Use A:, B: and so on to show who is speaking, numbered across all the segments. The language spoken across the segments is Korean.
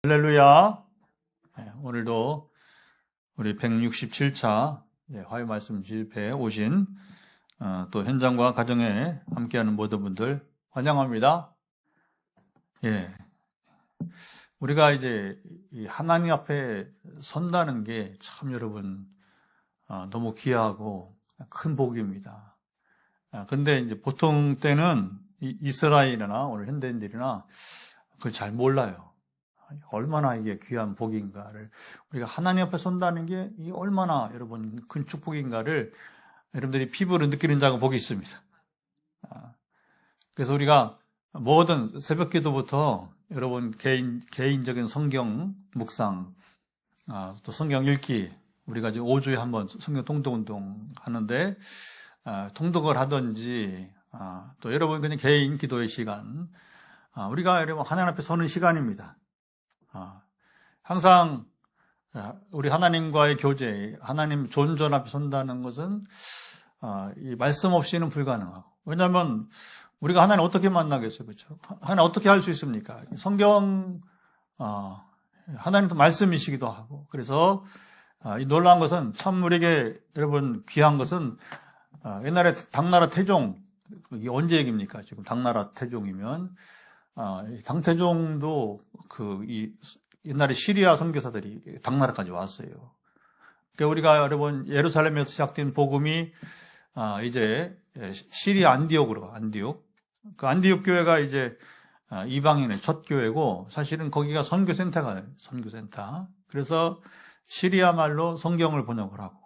A: 할렐루야. 오늘도 우리 167차 화요 말씀 집회에 오신 또 현장과 가정에 함께하는 모든 분들 환영합니다. 우리가 이제 하나님 앞에 선다는 게 참 여러분 너무 귀하고 큰 복입니다. 근데 이제 보통 때는 이스라엘이나 오늘 현대인들이나 그걸 잘 몰라요. 얼마나 이게 귀한 복인가를, 우리가 하나님 앞에 선다는 게 이게 얼마나 여러분 큰 축복인가를 여러분들이 피부로 느끼는 자가 복이 있습니다. 그래서 우리가 뭐든 새벽 기도부터 여러분 개인적인 성경 묵상, 또 성경 읽기, 우리가 지금 5주에 한번 성경 통독 운동 하는데, 통독을 하든지, 또 여러분 그냥 개인 기도의 시간, 우리가 여러분 하나님 앞에 서는 시간입니다. 항상 우리 하나님과의 교제, 하나님 존전 앞에 선다는 것은 이 말씀 없이는 불가능하고, 왜냐하면 우리가 하나님 어떻게 만나겠어요, 그렇죠? 하나님 어떻게 할 수 있습니까? 성경 하나님도 말씀이시기도 하고, 그래서 이 놀라운 것은 참 우리에게 여러분 귀한 것은 옛날에 당나라 태종, 이게 언제 얘기입니까? 지금 당나라 태종이면 당태종도 옛날에 시리아 선교사들이 당나라까지 왔어요. 그러니까 우리가 여러분 예루살렘에서 시작된 복음이 이제 시리아 안디옥으로 가, 안디옥. 그 안디옥 교회가 이제 이방인의 첫 교회고, 사실은 거기가 선교센터가 선교센터. 그래서 시리아 말로 성경을 번역을 하고,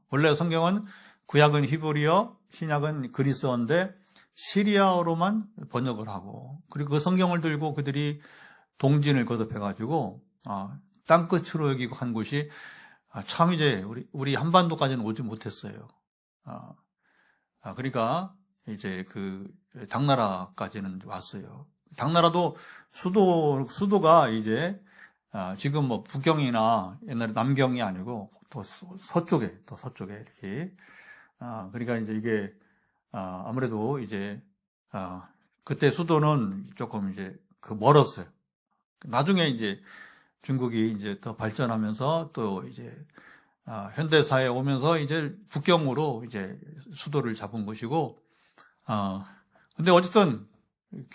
A: 원래 성경은 구약은 히브리어, 신약은 그리스어인데 시리아어로만 번역을 하고, 그리고 그 성경을 들고 그들이 동진을 거듭해가지고 땅끝으로 여기고 한 곳이 참 이제 우리 한반도까지는 오지 못했어요. 그러니까 이제 그 당나라까지는 왔어요. 당나라도 수도가 이제 지금 뭐 북경이나 옛날에 남경이 아니고 더 서쪽에 이렇게, 그러니까 이제 이게 아무래도 이제 그때 수도는 조금 이제 멀었어요. 나중에 이제 중국이 이제 더 발전하면서 또 이제 현대사에 오면서 이제 북경으로 이제 수도를 잡은 것이고, 근데 어쨌든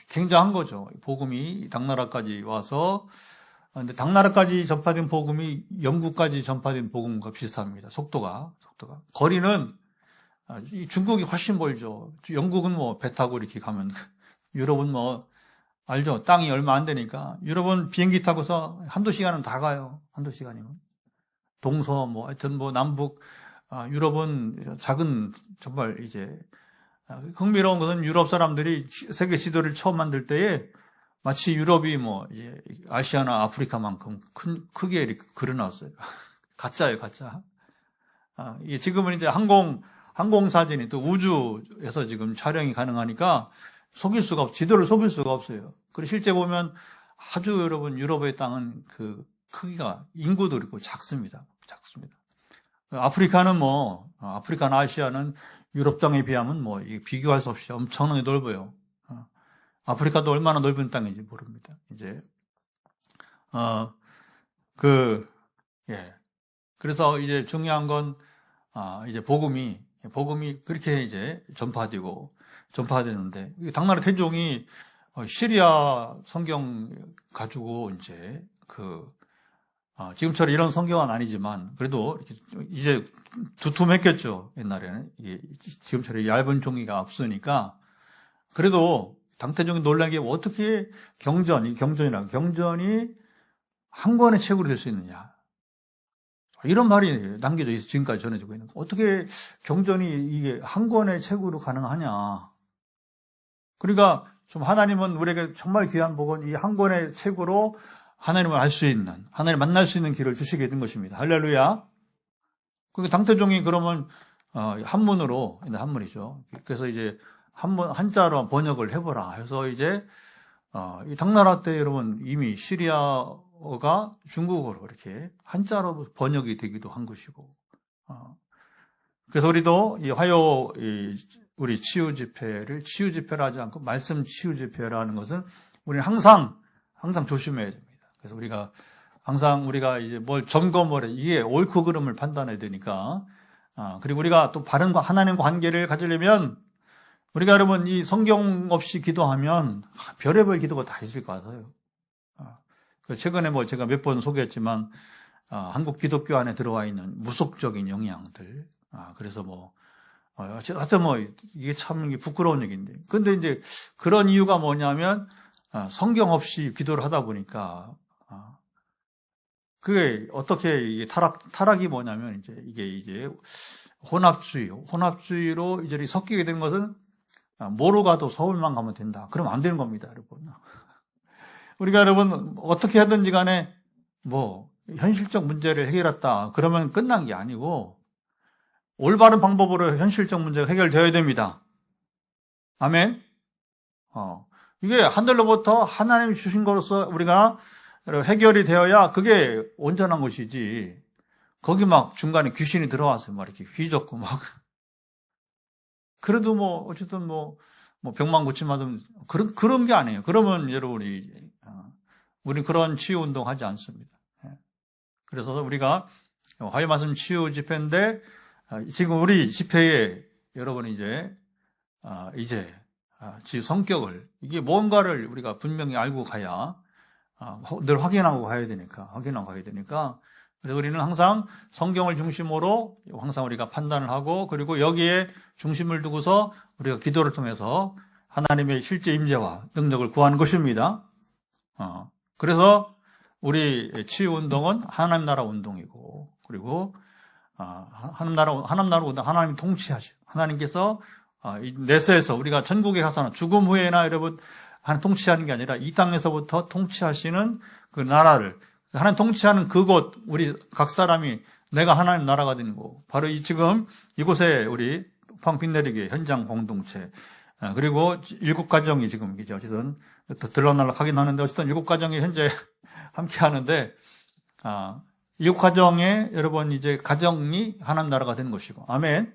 A: 굉장한 거죠. 복음이 당나라까지 와서. 근데 당나라까지 전파된 복음이 영국까지 전파된 복음과 비슷합니다. 속도가. 거리는 중국이 훨씬 멀죠. 영국은 뭐 배 타고 이렇게 가면, 유럽은 뭐 알죠? 땅이 얼마 안 되니까. 유럽은 비행기 타고서 한두 시간은 다 가요. 한두 시간이면. 동서, 뭐, 하여튼 뭐, 남북, 유럽은 작은, 정말 이제, 흥미로운 것은 유럽 사람들이 세계 지도를 처음 만들 때에 마치 유럽이 뭐, 이제, 아시아나 아프리카만큼 크게 이렇게 그려놨어요. 가짜예요, 가짜. 지금은 이제 항공사진이 또 우주에서 지금 촬영이 가능하니까 지도를 속일 수가 없어요. 그리고 실제 보면 아주 여러분 유럽의 땅은 그 크기가 인구도 그렇고 작습니다. 아프리카나 아시아는 유럽 땅에 비하면 뭐 비교할 수 없이 엄청나게 넓어요. 아프리카도 얼마나 넓은 땅인지 모릅니다. 이제 그래서 이제 중요한 건 이제 복음이 그렇게 이제 전파되는데, 당나라 태종이 시리아 성경 가지고 이제 지금처럼 이런 성경은 아니지만 그래도 이렇게 이제 두툼했겠죠. 옛날에는 지금처럼 얇은 종이가 없으니까. 그래도 당태종이 놀란 게 어떻게 경전이 한 권의 책으로 될 수 있느냐, 이런 말이 남겨져 있어. 지금까지 전해지고 있는. 어떻게 경전이 이게 한 권의 책으로 가능하냐. 그러니까 좀 하나님은 우리에게 정말 귀한 복은 이 한 권의 책으로 하나님을 알 수 있는, 하나님 만날 수 있는 길을 주시게 된 것입니다. 할렐루야. 그러니까 당태종이 그러면 한문이죠. 그래서 이제 한자로 번역을 해보라 해서 이제 이 당나라 때 여러분 이미 시리아어가 중국어로 이렇게 한자로 번역이 되기도 한 것이고, 그래서 우리도 이 화요 우리 치유 집회를 치유 집회라 하지 않고 말씀 치유 집회라는 것은 우리는 항상 조심해야 됩니다. 그래서 우리가 항상 우리가 이제 뭘 점검을 해. 이게 옳고 그름을 판단해야 되니까. 그리고 우리가 또 바른 하나님과 관계를 가지려면 우리가 여러분 이 성경 없이 기도하면 별의별 기도가 다 있을 것 같아요. 최근에 뭐 제가 몇 번 소개했지만 한국 기독교 안에 들어와 있는 무속적인 영향들. 그래서 뭐 하여튼 뭐 이게 참 부끄러운 얘기인데. 근데 이제 그런 이유가 뭐냐면 성경 없이 기도를 하다 보니까 그게 어떻게 이게 타락이 뭐냐면 이게 혼합주의로 이제 섞이게 된 것은 뭐로 가도 서울만 가면 된다. 그러면 안 되는 겁니다, 여러분. 우리가 여러분 어떻게 하든지 간에 뭐 현실적 문제를 해결했다. 그러면 끝난 게 아니고 올바른 방법으로 현실적 문제가 해결되어야 됩니다. 아멘. 이게 하늘로부터 하나님이 주신 것으로서 우리가 해결이 되어야 그게 온전한 것이지. 거기 막 중간에 귀신이 들어와서 막 이렇게 휘젓고 막. 그래도 뭐 어쨌든 뭐 병만 고침하든 그런 게 아니에요. 그러면 여러분이 우리 그런 치유 운동 하지 않습니다. 그래서 우리가 화요 말씀 치유 집회인데 지금 우리 집회에 여러분이 이제 치유 성격을 이게 뭔가를 우리가 분명히 알고 가야 늘 확인하고 가야 되니까 그래서 우리는 항상 성경을 중심으로 항상 우리가 판단을 하고 그리고 여기에 중심을 두고서 우리가 기도를 통해서 하나님의 실제 임재와 능력을 구하는 것입니다. 그래서 우리 치유 운동은 하나님 나라 운동이고 그리고 하나님 나라 운동 하나님 통치하시고 하나님께서 내세에서 우리가 전국에 가서는 죽음 후에나 여러분 하나님 통치하는 게 아니라 이 땅에서부터 통치하시는 그 나라를 하나님 통치하는 그곳 우리 각 사람이 내가 하나님 나라가 되는 곳 바로 지금 이곳에 우리 팡빛내리기 현장 공동체 그리고 7가정이 지금 이제 어쨌든 들락날락 하긴 하는데 어쨌든 7가정이 현재 함께 하는데 7가정에 여러분 이제 가정이 하나님 나라가 되는 것이고 아멘.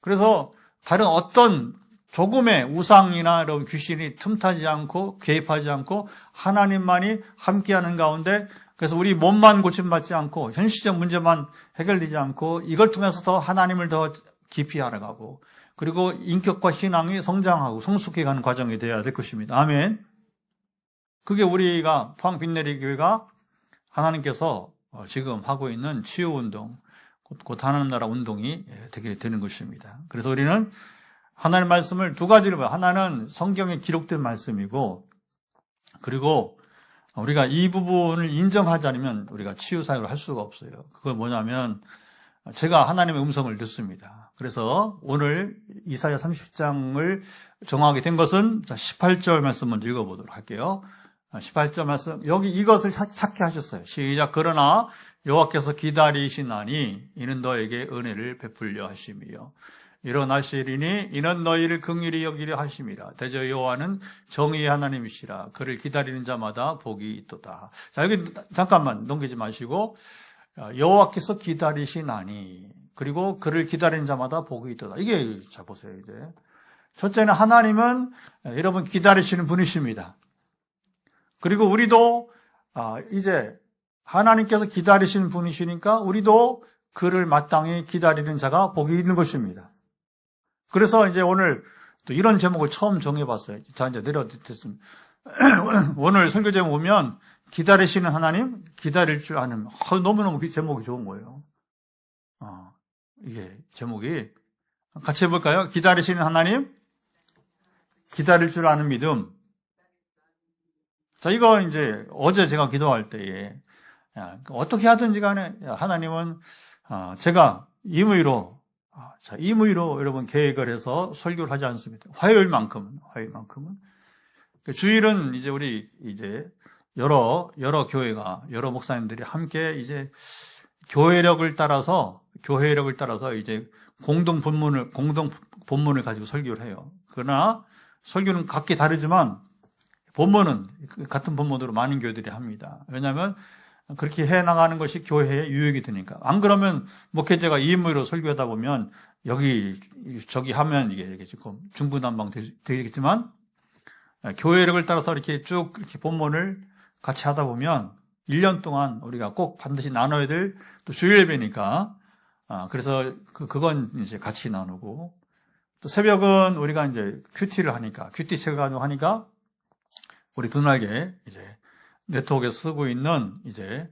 A: 그래서 다른 어떤 조금의 우상이나 이런 귀신이 틈타지 않고 개입하지 않고 하나님만이 함께하는 가운데 그래서 우리 몸만 고침받지 않고 현실적 문제만 해결되지 않고 이걸 통해서 더 하나님을 더 깊이 알아가고 그리고 인격과 신앙이 성장하고 성숙해가는 과정이 되어야 될 것입니다. 아멘. 그게 우리가 포항 빛내리 교회가 하나님께서 지금 하고 있는 치유운동 곧 하나님 나라 운동이 되게 되는 것입니다. 그래서 우리는 하나님의 말씀을 두 가지로 봐요. 하나는 성경에 기록된 말씀이고 그리고 우리가 이 부분을 인정하지 않으면 우리가 치유 사역을 할 수가 없어요. 그건 뭐냐면 제가 하나님의 음성을 듣습니다. 그래서 오늘 이사야 30장을 정하게 된 것은 18절 말씀 먼저 읽어보도록 할게요. 18절 말씀 여기 이것을 찾게 하셨어요. 시작. 그러나 여호와께서 기다리시나니 이는 너에게 은혜를 베풀려 하심이요 일어나시리니 이는 너희를 긍휼히 여기려 하심이라. 대저 여호와는 정의의 하나님이시라. 그를 기다리는 자마다 복이 있도다. 자, 여기 잠깐만 넘기지 마시고 여호와께서 기다리시나니 그리고 그를 기다리는 자마다 복이 있도다. 이게 자 보세요. 이제 첫째는 하나님은 여러분 기다리시는 분이십니다. 그리고 우리도 이제 하나님께서 기다리시는 분이시니까 우리도 그를 마땅히 기다리는 자가 복이 있는 것입니다. 그래서 이제 오늘 또 이런 제목을 처음 정해봤어요. 자, 이제 내려드렸습니다. 오늘 설교 제목 보면 기다리시는 하나님, 기다릴 줄 아는, 너무너무 제목이 좋은 거예요. 이게 제목이. 같이 해볼까요? 기다리시는 하나님, 기다릴 줄 아는 믿음. 자, 이거 이제 어제 제가 기도할 때에, 어떻게 하든지 간에 하나님은 제가 임의로 여러분 계획을 해서 설교를 하지 않습니다. 화요일만큼은. 주일은 이제 우리 이제 여러 교회가, 여러 목사님들이 함께 이제 교회력을 따라서 이제 공동 본문을 가지고 설교를 해요. 그러나 설교는 각기 다르지만 본문은 같은 본문으로 많은 교회들이 합니다. 왜냐하면 그렇게 해나가는 것이 교회에 유익이 되니까. 안 그러면 목회자가 임의로 설교하다 보면 여기 저기 하면 이게 조금 중구난방 되겠지만 교회력을 따라서 이렇게 쭉 이렇게 본문을 같이 하다 보면 1년 동안 우리가 꼭 반드시 나눠야 될 또 주일 예배니까 그래서 그건 이제 같이 나누고 또 새벽은 우리가 이제 큐티를 하니까 큐티 체험을 하니까 우리 드날개 이제 네트워크에서 쓰고 있는 이제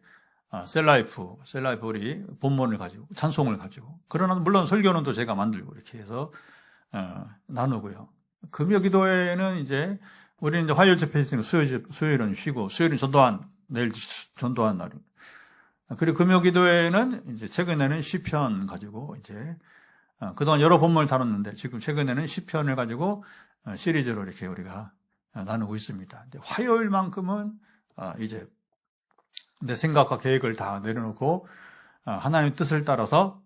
A: 셀라이프 우리 본문을 가지고 찬송을 가지고 그러나 물론 설교는 또 제가 만들고 이렇게 해서 나누고요. 금요기도회는 이제 우리는 이제 화요일 집회 있으니까 수요일은 쉬고 수요일은 내일 전도한 날입니다. 그리고 금요기도회는 이제 최근에는 시편 가지고 이제 그동안 여러 본문을 다뤘는데 지금 최근에는 시편을 가지고 시리즈로 이렇게 우리가 나누고 있습니다. 화요일만큼은 이제 내 생각과 계획을 다 내려놓고 하나님의 뜻을 따라서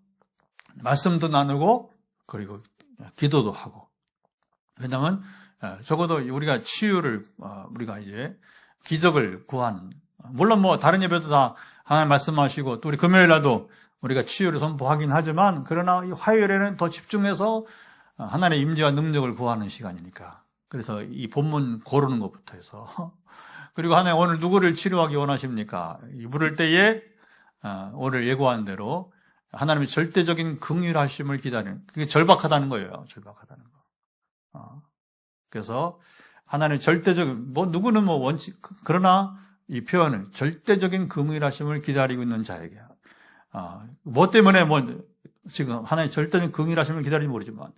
A: 말씀도 나누고 그리고 기도도 하고 왜냐하면 적어도 우리가 치유를 우리가 이제 기적을 구하는 물론 뭐 다른 예배도 다 하나님 말씀하시고 또 우리 금요일날도 우리가 치유를 선포하긴 하지만 그러나 이 화요일에는 더 집중해서 하나님의 임재와 능력을 구하는 시간이니까 그래서 이 본문 고르는 것부터 해서 그리고 하나님 오늘 누구를 치료하기 원하십니까? 부를 때에 오늘 예고한 대로 하나님의 절대적인 긍휼하심을 기다리는 그게 절박하다는 거예요. 절박하다는 거. 그래서 하나님의 절대적인 누구는 원칙 그러나 이 표현은 절대적인 긍휼하심을 기다리고 있는 자에게 뭐 때문에 지금 하나님의 절대적인 긍휼하심을 기다리는지 모르지만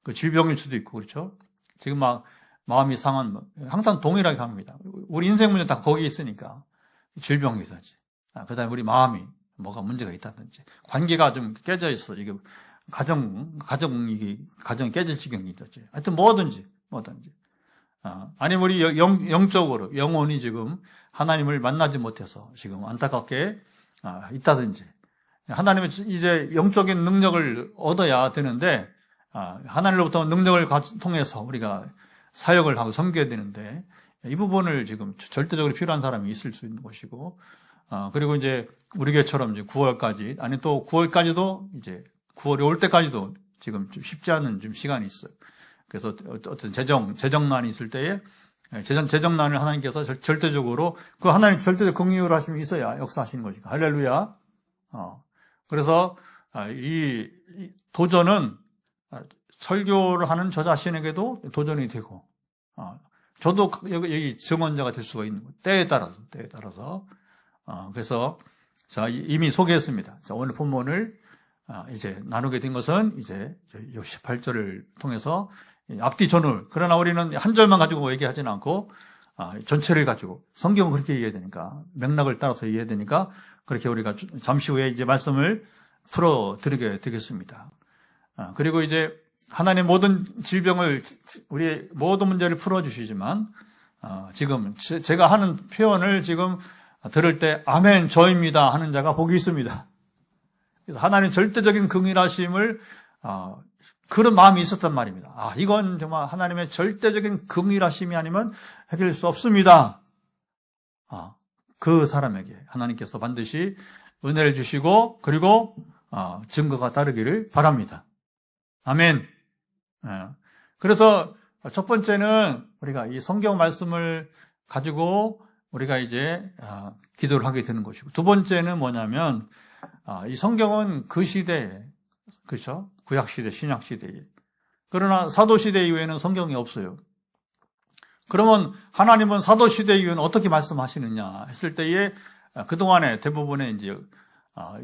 A: 그 질병일 수도 있고 그렇죠. 지금 막 마음이 상한 항상 동일하게 합니다. 우리 인생 문제 다 거기에 있으니까 질병이든지 그다음에 우리 마음이 뭐가 문제가 있다든지 관계가 좀 깨져 있어 이게 가정이 깨질 지경이 있든지 하여튼 뭐든지 아니면 우리 영적으로 영혼이 지금 하나님을 만나지 못해서 지금 안타깝게 있다든지 하나님의 이제 영적인 능력을 얻어야 되는데 하나님으로부터 능력을 통해서 우리가 사역을 하고 섬겨야 되는데 이 부분을 지금 절대적으로 필요한 사람이 있을 수 있는 것이고 그리고 이제 우리 교회처럼 이제 9월까지 아니 또 9월까지도 이제 9월이 올 때까지도 지금 좀 쉽지 않은 좀 시간이 있어요. 그래서 어떤 재정난이 있을 때에 재정난을 하나님께서 절대적으로 그 하나님 절대적 긍휼을 하심이 있어야 역사하시는 것이니까 할렐루야. 그래서 이 도전은 설교를 하는 저 자신에게도 도전이 되고 저도 여기 증언자가 될 수가 있는 거예요. 때에 따라서 그래서 자 이미 소개했습니다. 자 오늘 본문을 이제 나누게 된 것은 이제 68절을 통해서 앞뒤 전울 그러나 우리는 한 절만 가지고 얘기하지는 않고 전체를 가지고 성경은 그렇게 얘기해야 되니까 맥락을 따라서 얘기해야 되니까 그렇게 우리가 잠시 후에 이제 말씀을 풀어드리게 되겠습니다. 그리고 이제 하나님 모든 질병을 우리의 모든 문제를 풀어주시지만 지금 제가 하는 표현을 지금 들을 때 아멘 저입니다 하는 자가 복이 있습니다. 그래서 하나님 절대적인 긍휼하심을 그런 마음이 있었단 말입니다. 이건 정말 하나님의 절대적인 긍휼하심이 아니면 해결할 수 없습니다. 그 사람에게 하나님께서 반드시 은혜를 주시고 그리고 증거가 따르기를 바랍니다. 아멘. 그래서 첫 번째는 우리가 이 성경 말씀을 가지고 우리가 이제 기도를 하게 되는 것이고 두 번째는 뭐냐면 이 성경은 그 시대에 그렇죠? 구약 시대, 신약 시대에 그러나 사도 시대 이후에는 성경이 없어요. 그러면 하나님은 사도 시대 이후에는 어떻게 말씀하시느냐 했을 때에 그동안에 대부분의 이제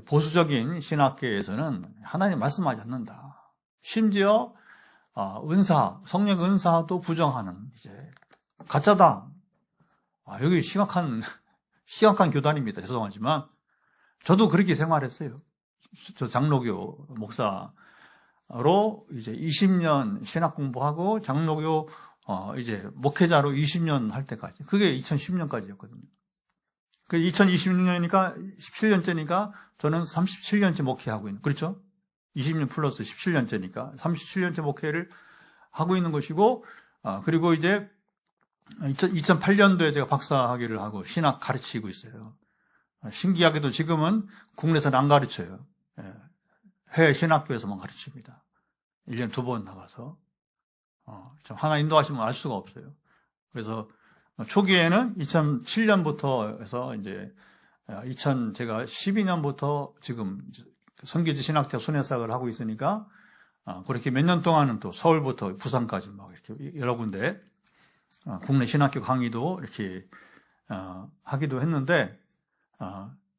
A: 보수적인 신학계에서는 하나님 말씀하지 않는다. 심지어 성령 은사도 부정하는 이제 가짜다. 여기 심각한 교단입니다. 죄송하지만 저도 그렇게 생활했어요. 저 장로교 목사로 이제 20년 신학 공부하고 장로교 이제 목회자로 20년 할 때까지 그게 2010년까지였거든요. 그 2026년이니까 17년째니까 저는 37년째 목회하고 있는 그렇죠? 20년 플러스 17년째니까 37년째 목회를 하고 있는 것이고 그리고 이제 2008년도에 제가 박사학위를 하고 신학 가르치고 있어요. 신기하게도 지금은 국내에서는 안 가르쳐요. 해외 신학교에서만 가르칩니다. 1년에 2번 나가서 참 하나 인도하시면 알 수가 없어요. 그래서 초기에는 2007년부터 해서 이제 제가 12년부터 지금 선교지 신학대 순회사역을 하고 있으니까 그렇게 몇 년 동안은 또 서울부터 부산까지 막 이렇게 여러 군데 국내 신학교 강의도 이렇게 하기도 했는데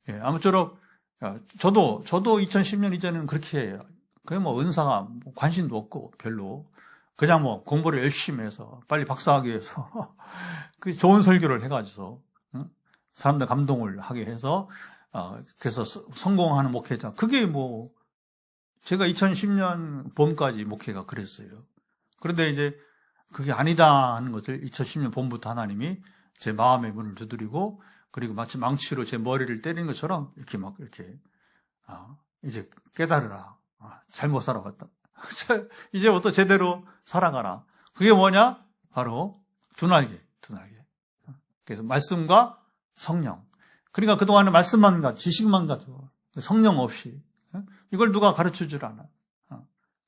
A: 예, 아무쪼록 저도 2010년 이전에는 그렇게 그냥 뭐 은사가 관심도 없고 별로 그냥 뭐 공부를 열심히 해서 빨리 박사하기 위해서 그 좋은 설교를 해가지고 사람들 감동을 하게 해서 그래서 성공하는 목회자. 그게 뭐 제가 2010년 봄까지 목회가 그랬어요. 그런데 이제 그게 아니다 하는 것을 2010년 봄부터 하나님이 제 마음의 문을 두드리고 그리고 마치 망치로 제 머리를 때리는 것처럼 이렇게 막 이렇게 이제 깨달으라. 잘못 살아갔다. 이제부터 제대로 살아가라. 그게 뭐냐? 바로 두 날개. 그래서 말씀과 성령. 그러니까 그동안은 말씀만 가지고 지식만 가지고 성령 없이 이걸 누가 가르쳐 줄 않아.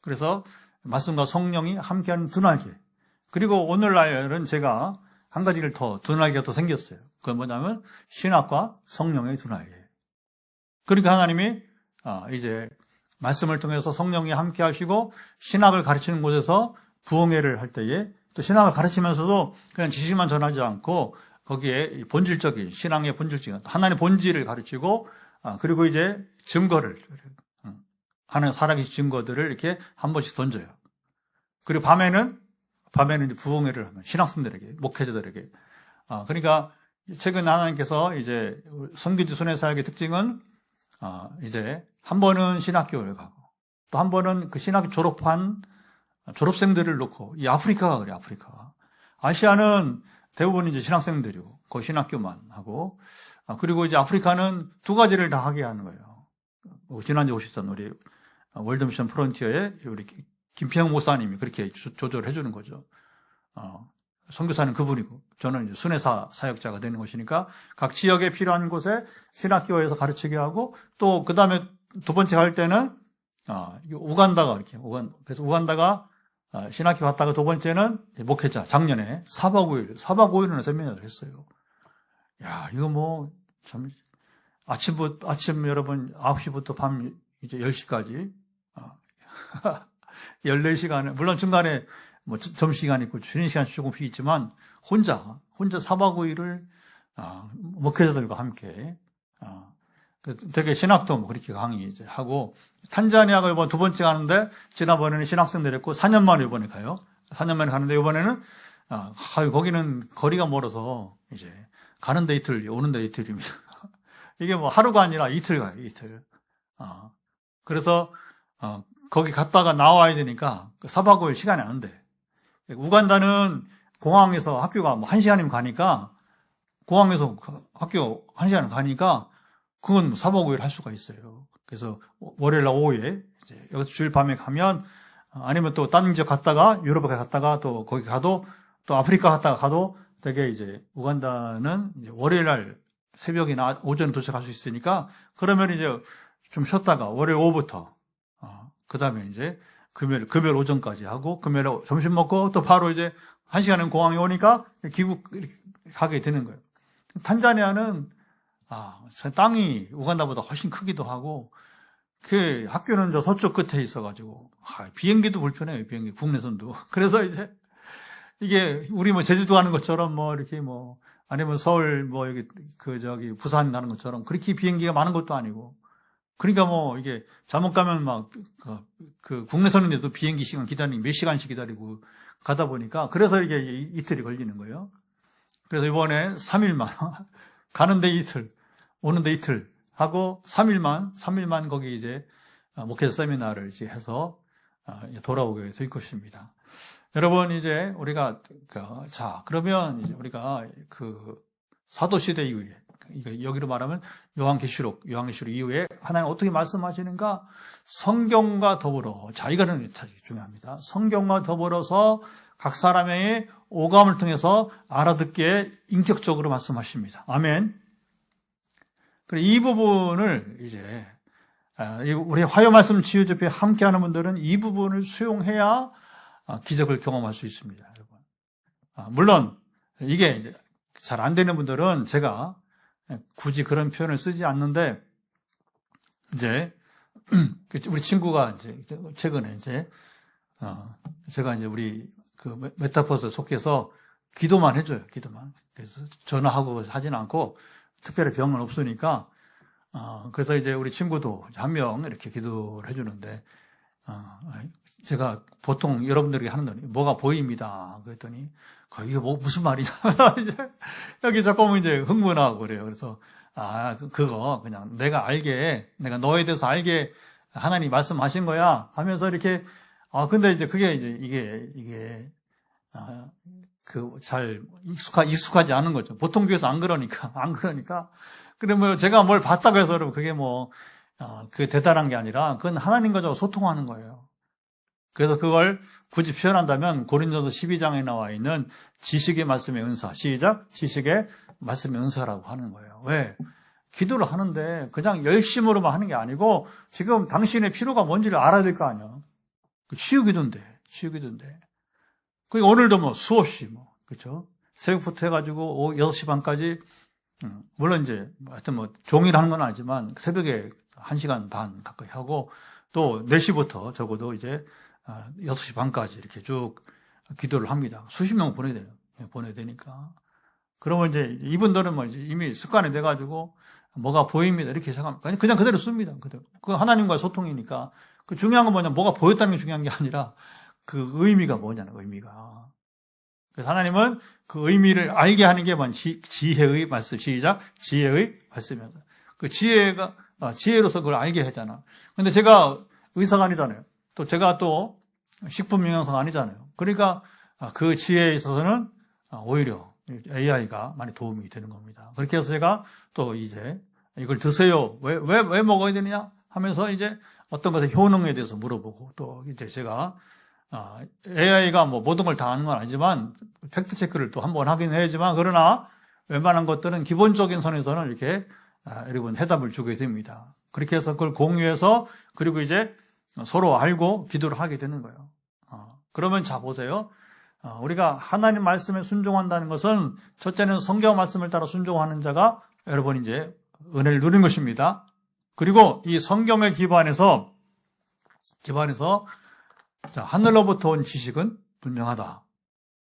A: 그래서 말씀과 성령이 함께하는 두 날개. 그리고 오늘날은 제가 한 가지를 두 날개가 더 생겼어요. 그건 뭐냐면 신학과 성령의 두 날개. 그러니까 하나님이 이제 말씀을 통해서 성령이 함께 하시고 신학을 가르치는 곳에서 부흥회를 할 때에 또 신학을 가르치면서도 그냥 지식만 전하지 않고 거기에 본질적인 신앙의 본질적인 하나님의 본질을 가르치고 그리고 이제 증거를 하는 살아계신 증거들을 이렇게 한 번씩 던져요. 그리고 밤에는 이제 부흥회를 하면 신학생들에게 목회자들에게 그러니까 최근 하나님께서 이제 선교지 순회사역의 특징은 이제 한 번은 신학교를 가고 또 한 번은 그 신학교 졸업한 졸업생들을 놓고 이 아프리카가 그래 아프리카가 아시아는 대부분 이제 신학생들이고 그 신학교만 하고 그리고 이제 아프리카는 두 가지를 다 하게 하는 거예요. 지난주에 오셨던 우리 월드미션 프론티어의 우리 김평 목사님이 그렇게 조절을 해주는 거죠. 선교사는 그분이고 저는 이제 순회사 사역자가 되는 것이니까 각 지역에 필요한 곳에 신학교에서 가르치게 하고 또 그 다음에 두 번째 갈 때는 우간다가 이렇게 그래서 우간다가 신학교 갔다가 두 번째는 목회자 작년에 4박 5일이나 세미나를 했어요. 야 이거 뭐 참 아침 여러분 9시부터 밤 이제 10시까지 14시간에 물론 중간에 뭐 점심시간 있고 쉬는 시간 조금씩 있지만 혼자 4박 5일을 목회자들과 함께 되게 신학도 뭐 그렇게 강의 이제 하고 탄자니아가 이번 두 번째 가는데 지난번에는 신학생들 했고 4년 만에 이번에 가요. 4년 만에 가는데 이번에는 거기는 거리가 멀어서 이제 가는 데 이틀 오는 데 이틀입니다. 이게 뭐 하루가 아니라 이틀 가요. 이틀. 그래서 거기 갔다가 나와야 되니까 4박 5일 시간이 안 돼. 우간다는 공항에서 학교가 뭐 1시간이면 가니까 공항에서 학교 1시간 가니까 그건 4박 5일 할 수가 있어요. 그래서 월요일 날 오후에 이제 여기서 주일 밤에 가면 아니면 또 다른 지역 갔다가 유럽에 갔다가 또 거기 가도 또 아프리카 갔다가 가도 되게 이제 우간다는 이제 월요일 날 새벽이나 오전에 도착할 수 있으니까 그러면 이제 좀 쉬었다가 월요일 오후부터 그 다음에 이제 금요일 오전까지 하고 금요일 점심 먹고 또 바로 이제 1시간은 공항에 오니까 귀국하게 되는 거예요. 탄자니아는 땅이 우간다보다 훨씬 크기도 하고 그 학교는 저 서쪽 끝에 있어가지고 비행기도 불편해요. 비행기 국내선도. 그래서 이제 이게 우리 뭐 제주도 가는 것처럼 뭐 이렇게 뭐 아니면 서울 뭐 여기 부산 가는 것처럼 그렇게 비행기가 많은 것도 아니고 그러니까 뭐 이게 잘못 가면 막 그 국내선인데도 비행기 시간 기다리고 몇 시간씩 기다리고 가다 보니까 그래서 이게 이틀이 걸리는 거예요. 그래서 이번에 3일만 가는데 이틀, 오는데 이틀 하고 3일만 거기 이제 목회자 세미나를 이제 해서 돌아오게 될 것입니다. 여러분 이제 우리가 그러면 이제 우리가 그 사도 시대 이후에 여기로 말하면 요한계시록 이후에 하나님 어떻게 말씀하시는가? 성경과 더불어 이거는 중요합니다. 성경과 더불어서 각 사람의 오감을 통해서 알아듣기에 인격적으로 말씀하십니다. 아멘. 그리고 이 부분을 이제 우리 화요 말씀 치유집회 함께하는 분들은 이 부분을 수용해야 기적을 경험할 수 있습니다, 여러분. 물론 이게 이제 잘 안 되는 분들은 제가 굳이 그런 표현을 쓰지 않는데, 이제, 우리 친구가 이제, 최근에 이제, 제가 이제 우리 그 메타버스에 속해서 기도만 해줘요, 기도만. 그래서 전화하고 하진 않고, 특별히 병은 없으니까, 그래서 이제 우리 친구도 한 명 이렇게 기도를 해주는데, 제가 보통 여러분들에게 하는 말이 뭐가 보입니다. 그랬더니, 이게 뭐, 무슨 말이냐. 이제 여기 조금 이제 흥분하고 그래요. 그래서, 그거 그냥 내가 너에 대해서 알게 하나님 말씀하신 거야 하면서 이렇게, 근데 이제 그게 이제 이게, 잘 익숙하지 않은 거죠. 보통 교회에서 안 그러니까. 그래, 제가 뭘 봤다고 해서 여러분, 그게 그게 대단한 게 아니라, 그건 하나님과 저 소통하는 거예요. 그래서 그걸 굳이 표현한다면, 고린도서 12장에 나와 있는 지식의 말씀의 은사, 시작, 지식의 말씀의 은사라고 하는 거예요. 왜? 기도를 하는데, 그냥 열심으로만 하는 게 아니고, 지금 당신의 필요가 뭔지를 알아야 될 거 아니야. 치유기도인데. 오늘도 수없이 그쵸? 새벽부터 해가지고, 6시 반까지, 물론 이제, 하여튼 종일 하는 건 아니지만, 새벽에 1시간 반 가까이 하고, 또 4시부터 적어도 이제, 6시 반까지 이렇게 쭉 기도를 합니다. 수십 명 보내야 되니까. 그러면 이제, 이분들은 이제 이미 습관이 돼가지고, 뭐가 보입니다. 이렇게 생각합니다. 그냥 그대로 씁니다. 그대로. 그 하나님과의 소통이니까. 그 중요한 건 뭐가 보였다는 게 중요한 게 아니라, 그 의미가 뭐냐는 의미가. 그래서 하나님은 그 의미를 알게 하는 게 지혜의 말씀. 시작. 지혜의 말씀이었다. 그 지혜로서 그걸 알게 하잖아. 근데 제가 의사가 아니잖아요. 또 제가 또 식품 영양사가 아니잖아요. 그러니까 그 지혜에 있어서는 오히려 AI가 많이 도움이 되는 겁니다. 그렇게 해서 제가 또 이제 이걸 드세요. 왜 먹어야 되느냐 하면서 이제 어떤 것의 효능에 대해서 물어보고 또 이제 제가 AI가 모든 걸 다 아는 건 아니지만 팩트 체크를 또 한번 하긴 해야지만 그러나 웬만한 것들은 기본적인 선에서는 이렇게 여러분 해답을 주게 됩니다. 그렇게 해서 그걸 공유해서 그리고 이제 서로 알고 기도를 하게 되는 거예요. 그러면 자 보세요. 우리가 하나님 말씀에 순종한다는 것은 첫째는 성경 말씀을 따라 순종하는 자가 여러분 이제 은혜를 누리는 것입니다. 그리고 이 성경에 기반해서 자, 하늘로부터 온 지식은 분명하다.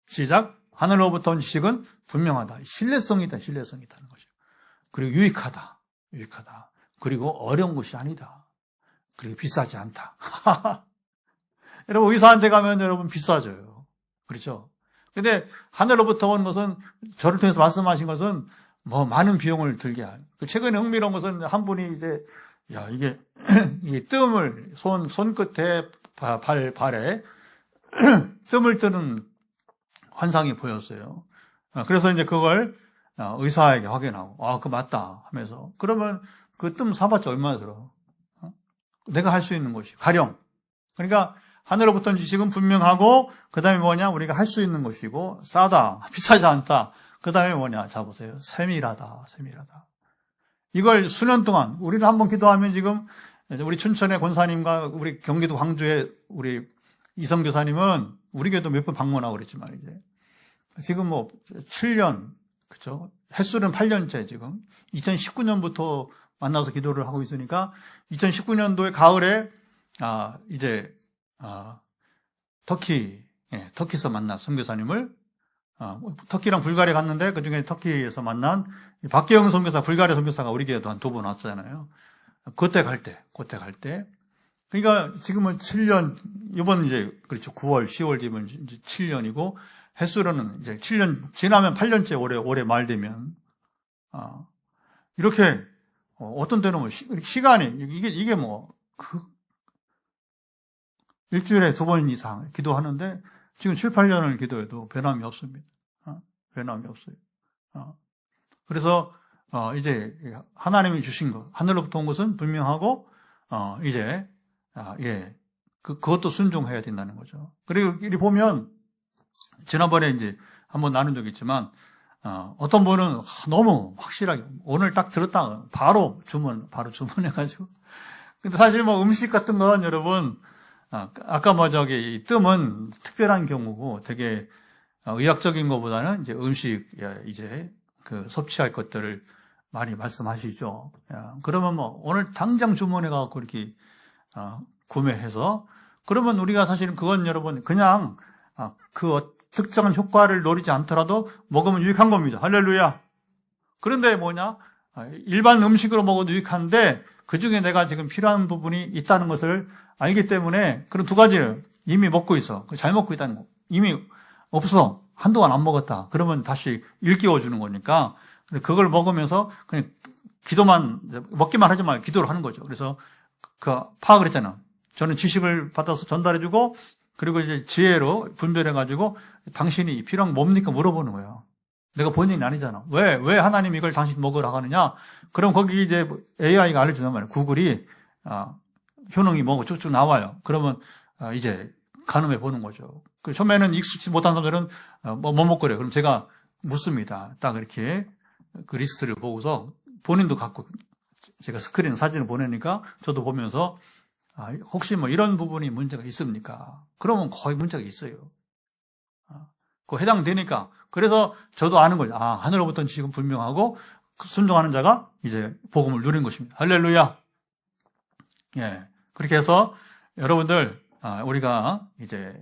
A: 시작. 하늘로부터 온 지식은 분명하다. 신뢰성이 있다는 것이죠. 그리고 유익하다. 그리고 어려운 것이 아니다. 그리고 비싸지 않다. 여러분, 의사한테 가면 여러분 비싸져요. 그렇죠? 근데 하늘로부터 온 것은, 저를 통해서 말씀하신 것은 많은 비용을 들게 할. 최근에 흥미로운 것은 한 분이 이제, 이게 뜸을, 손끝에, 발에 뜸을 뜨는 환상이 보였어요. 그래서 이제 그걸 의사에게 확인하고, 그거 맞다 하면서. 그러면 그 뜸 사봤자 얼마나 들어? 내가 할 수 있는 것이. 가령. 그러니까 하늘로부터 온 지식은 분명하고, 그 다음에 뭐냐? 우리가 할 수 있는 것이고, 싸다. 비싸지 않다. 그 다음에 뭐냐? 자, 보세요. 세밀하다. 이걸 수년 동안, 우리는 한번 기도하면 지금, 우리 춘천의 권사님과 우리 경기도 광주의 우리 이성 교사님은 우리 교회도 몇 번 방문하고 그랬지만, 이제. 지금 7년, 그죠? 횟수는 8년째 지금. 2019년부터 만나서 기도를 하고 있으니까, 2019년도에 가을에, 터키에서 만난 선교사님을, 터키랑 불가리아 갔는데, 그 중에 터키에서 만난 박계영 선교사, 불가리아 선교사가 우리 교회도 한 2번 왔잖아요. 그때 갈 때. 그러니까 지금은 7년, 이번 이제, 그렇죠. 9월, 10월 되면 이제 7년이고, 횟수로는 이제 7년, 지나면 8년째 올해 말 되면, 이렇게, 어떤 때는 시간이, 이게 일주일에 2번 이상 기도하는데, 지금 7, 8년을 기도해도 변함이 없습니다. 변함이 없어요. 그래서, 이제, 하나님이 주신 것, 하늘로부터 온 것은 분명하고, 이제, 그것도 순종해야 된다는 거죠. 그리고 이리 보면, 지난번에 이제 한번 나눈 적이 있지만, 어떤 분은 너무 확실하게, 오늘 딱 들었다, 바로 주문해가지고. 근데 사실 음식 같은 건 여러분, 아까 이 뜸은 특별한 경우고 되게, 의학적인 것보다는 이제 음식, 이제 그 섭취할 것들을 많이 말씀하시죠. 그러면 뭐 오늘 당장 주문해 갖고 이렇게 구매해서, 그러면 우리가 사실은 그건 여러분 그냥 그 특정한 효과를 노리지 않더라도 먹으면 유익한 겁니다. 할렐루야. 그런데 뭐냐? 일반 음식으로 먹어도 유익한데 그 중에 내가 지금 필요한 부분이 있다는 것을 알기 때문에 그런 두 가지를 이미 먹고 있어. 잘 먹고 있다는 거. 이미 없어. 한동안 안 먹었다. 그러면 다시 일깨워 주는 거니까 그걸 먹으면서 그냥 기도만, 먹기만 하지 말고 기도를 하는 거죠. 그래서 그 파악을 했잖아. 저는 지식을 받아서 전달해주고, 그리고 이제 지혜로 분별해가지고 당신이 필요한 거 뭡니까 물어보는 거예요. 내가 본인이 아니잖아. 왜 하나님 이걸 당신 먹으라 하느냐? 그럼 거기 이제 AI가 알려주단 말이에요. 구글이, 효능이 뭐고 쭉쭉 나와요. 그러면, 이제 가늠해 보는 거죠. 처음에는 익숙치 못한 사람들은 뭐 먹거려요. 그럼 제가 묻습니다. 딱 이렇게 그 리스트를 보고서 본인도 갖고 제가 스크린 사진을 보내니까 저도 보면서 혹시 뭐 이런 부분이 문제가 있습니까? 그러면 거의 문제가 있어요. 그 해당되니까. 그래서 저도 아는 거죠. 하늘로부터 지금 분명하고 순종하는 자가 이제 복음을 누린 것입니다. 할렐루야. 예. 그렇게 해서 여러분들, 우리가 이제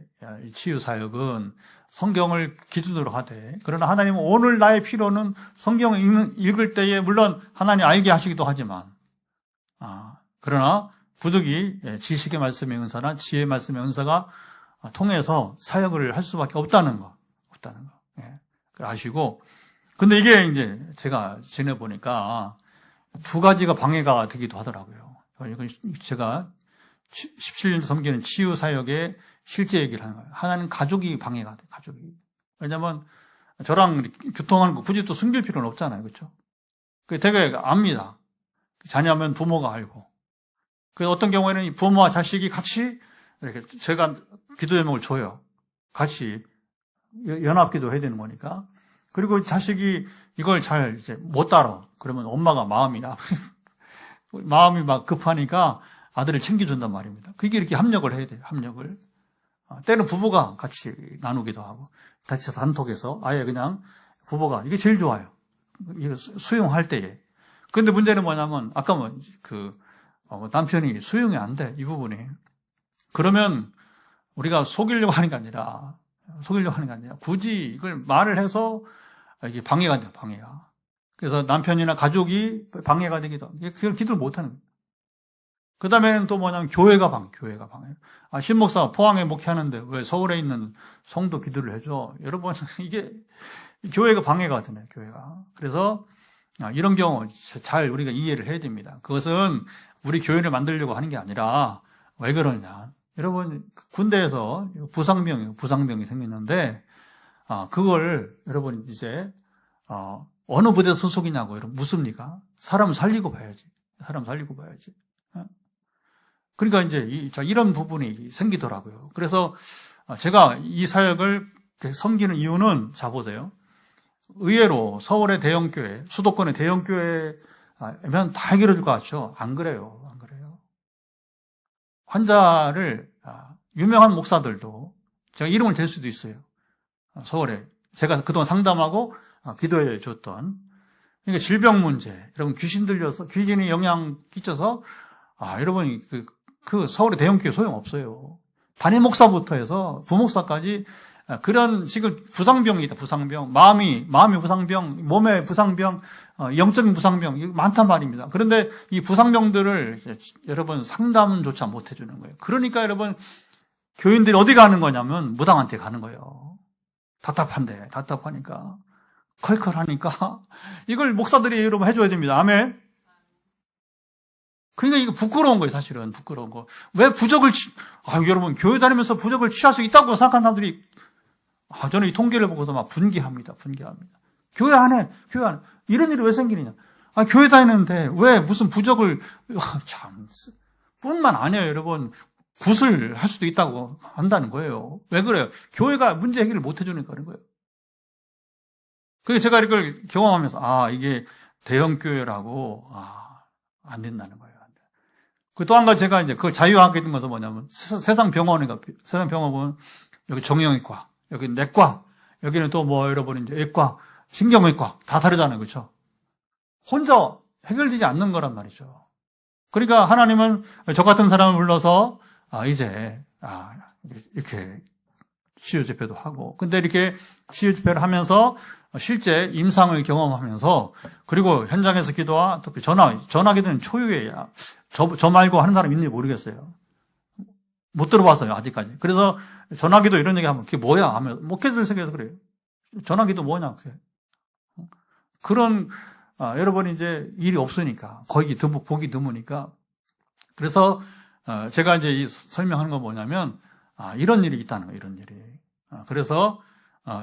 A: 치유 사역은 성경을 기준으로 하되, 그러나 하나님은 오늘 나의 필요는 성경을 읽을 때에 물론 하나님 알게 하시기도 하지만, 그러나 부득이 지식의 말씀의 은사나 지혜의 말씀의 은사가 통해서 사역을 할 수밖에 없다는 거. 예. 아시고, 근데 이게 이제 제가 지내보니까 두 가지가 방해가 되기도 하더라고요. 제가 17년 섬기는 치유 사역의 실제 얘기를 하는 거예요. 하나는 가족이 방해가 돼, 가족이. 왜냐면 저랑 교통하는 거 굳이 또 숨길 필요는 없잖아요. 그렇죠? 되게 압니다. 자녀면 부모가 알고. 어떤 경우에는 부모와 자식이 같이 이렇게 제가 기도 제목을 줘요. 같이 연합 기도 해야 되는 거니까. 그리고 자식이 이걸 잘 이제 못 따라. 그러면 엄마가 마음이 막 급하니까 아들을 챙겨준단 말입니다. 그게 이렇게 합력을 해야 돼요. 합력을. 때는 부부가 같이 나누기도 하고, 같이 단톡에서 아예 그냥 부부가 이게 제일 좋아요. 이거 수용할 때에. 근데 문제는 뭐냐면 아까 남편이 수용이 안 돼. 이 부분이. 그러면 우리가 속이려고 하는 게 아니라 굳이 이걸 말을 해서 이게 방해가 돼요. 방해가. 그래서 남편이나 가족이 방해가 되기도 하고, 그걸 기도를 못 하는 거예요. 그 다음에는 또 뭐냐면 교회가 방해. 신목사 포항에 목회하는데 왜 서울에 있는 성도 기도를 해줘? 여러분, 이게 교회가 방해가 되네, 교회가. 그래서 이런 경우 잘 우리가 이해를 해야 됩니다. 그것은 우리 교회를 만들려고 하는 게 아니라 왜 그러냐? 여러분, 군대에서 부상병이 생기는데, 그걸 여러분 이제 어느 부대 소속이냐고 여러분 묻습니까? 사람 살리고 봐야지. 그러니까 이제 이런 부분이 생기더라고요. 그래서 제가 이 사역을 섬기는 이유는, 자 보세요. 의외로 서울의 대형교회, 수도권의 대형교회면 다 해결해 줄 것 같죠? 안 그래요. 환자를, 유명한 목사들도, 제가 이름을 댈 수도 있어요. 서울에. 제가 그동안 상담하고 기도해 줬던. 그러니까 질병 문제, 여러분 귀신이 영향 끼쳐서, 여러분 그 서울의 대형교회 소용없어요. 담임 목사부터 해서 부목사까지 그런 지금 부상병이 있다. 부상병. 마음의 부상병, 몸의 부상병, 영적인 부상병, 이거 많단 말입니다. 그런데 이 부상병들을 여러분 상담조차 못 해주는 거예요. 그러니까 여러분 교인들이 어디 가는 거냐면 무당한테 가는 거예요. 답답하니까 컬컬하니까 이걸 목사들이 여러분 해줘야 됩니다. 아멘. 그러니까 이거 부끄러운 거예요, 사실은. 부끄러운 거. 왜 여러분, 교회 다니면서 부적을 취할 수 있다고 생각하는 사람들이, 저는 이 통계를 보고서 막 분개합니다. 교회 안에. 이런 일이 왜 생기느냐. 교회 다니는데 왜 무슨 부적을, 뿐만 아니에요, 여러분. 굿을 할 수도 있다고 한다는 거예요. 왜 그래요? 교회가 문제 해결을 못 해주니까 그런 거예요. 그래서 제가 이걸 경험하면서, 이게 대형교회라고, 안 된다는 거예요. 또 한 가지 제가 이제 그걸 자유하게 된 것은 뭐냐면 세상 병원은 여기 정형외과, 여기 내과, 여기는 또 뭐 여러분 이제 외과, 신경외과 다 다르잖아요. 그렇죠? 혼자 해결되지 않는 거란 말이죠. 그러니까 하나님은 저 같은 사람을 불러서 이렇게 치유 집회도 하고, 근데 이렇게 치유 집회를 하면서 실제 임상을 경험하면서, 그리고 현장에서 기도와 특히 전화기도는 초유예요. 저 말고 하는 사람 있는지 모르겠어요. 못 들어봤어요, 아직까지. 그래서 전화기도 이런 얘기 하면 그게 뭐야 하면 목회자들 세계에서 그래요. 전화기도 뭐냐 그게. 그런 여러분이 이제 일이 없으니까, 거의 보기 드무니까. 그래서 제가 이제 설명하는 건 뭐냐면 이런 일이 있다는 거예요. 이런 일이. 그래서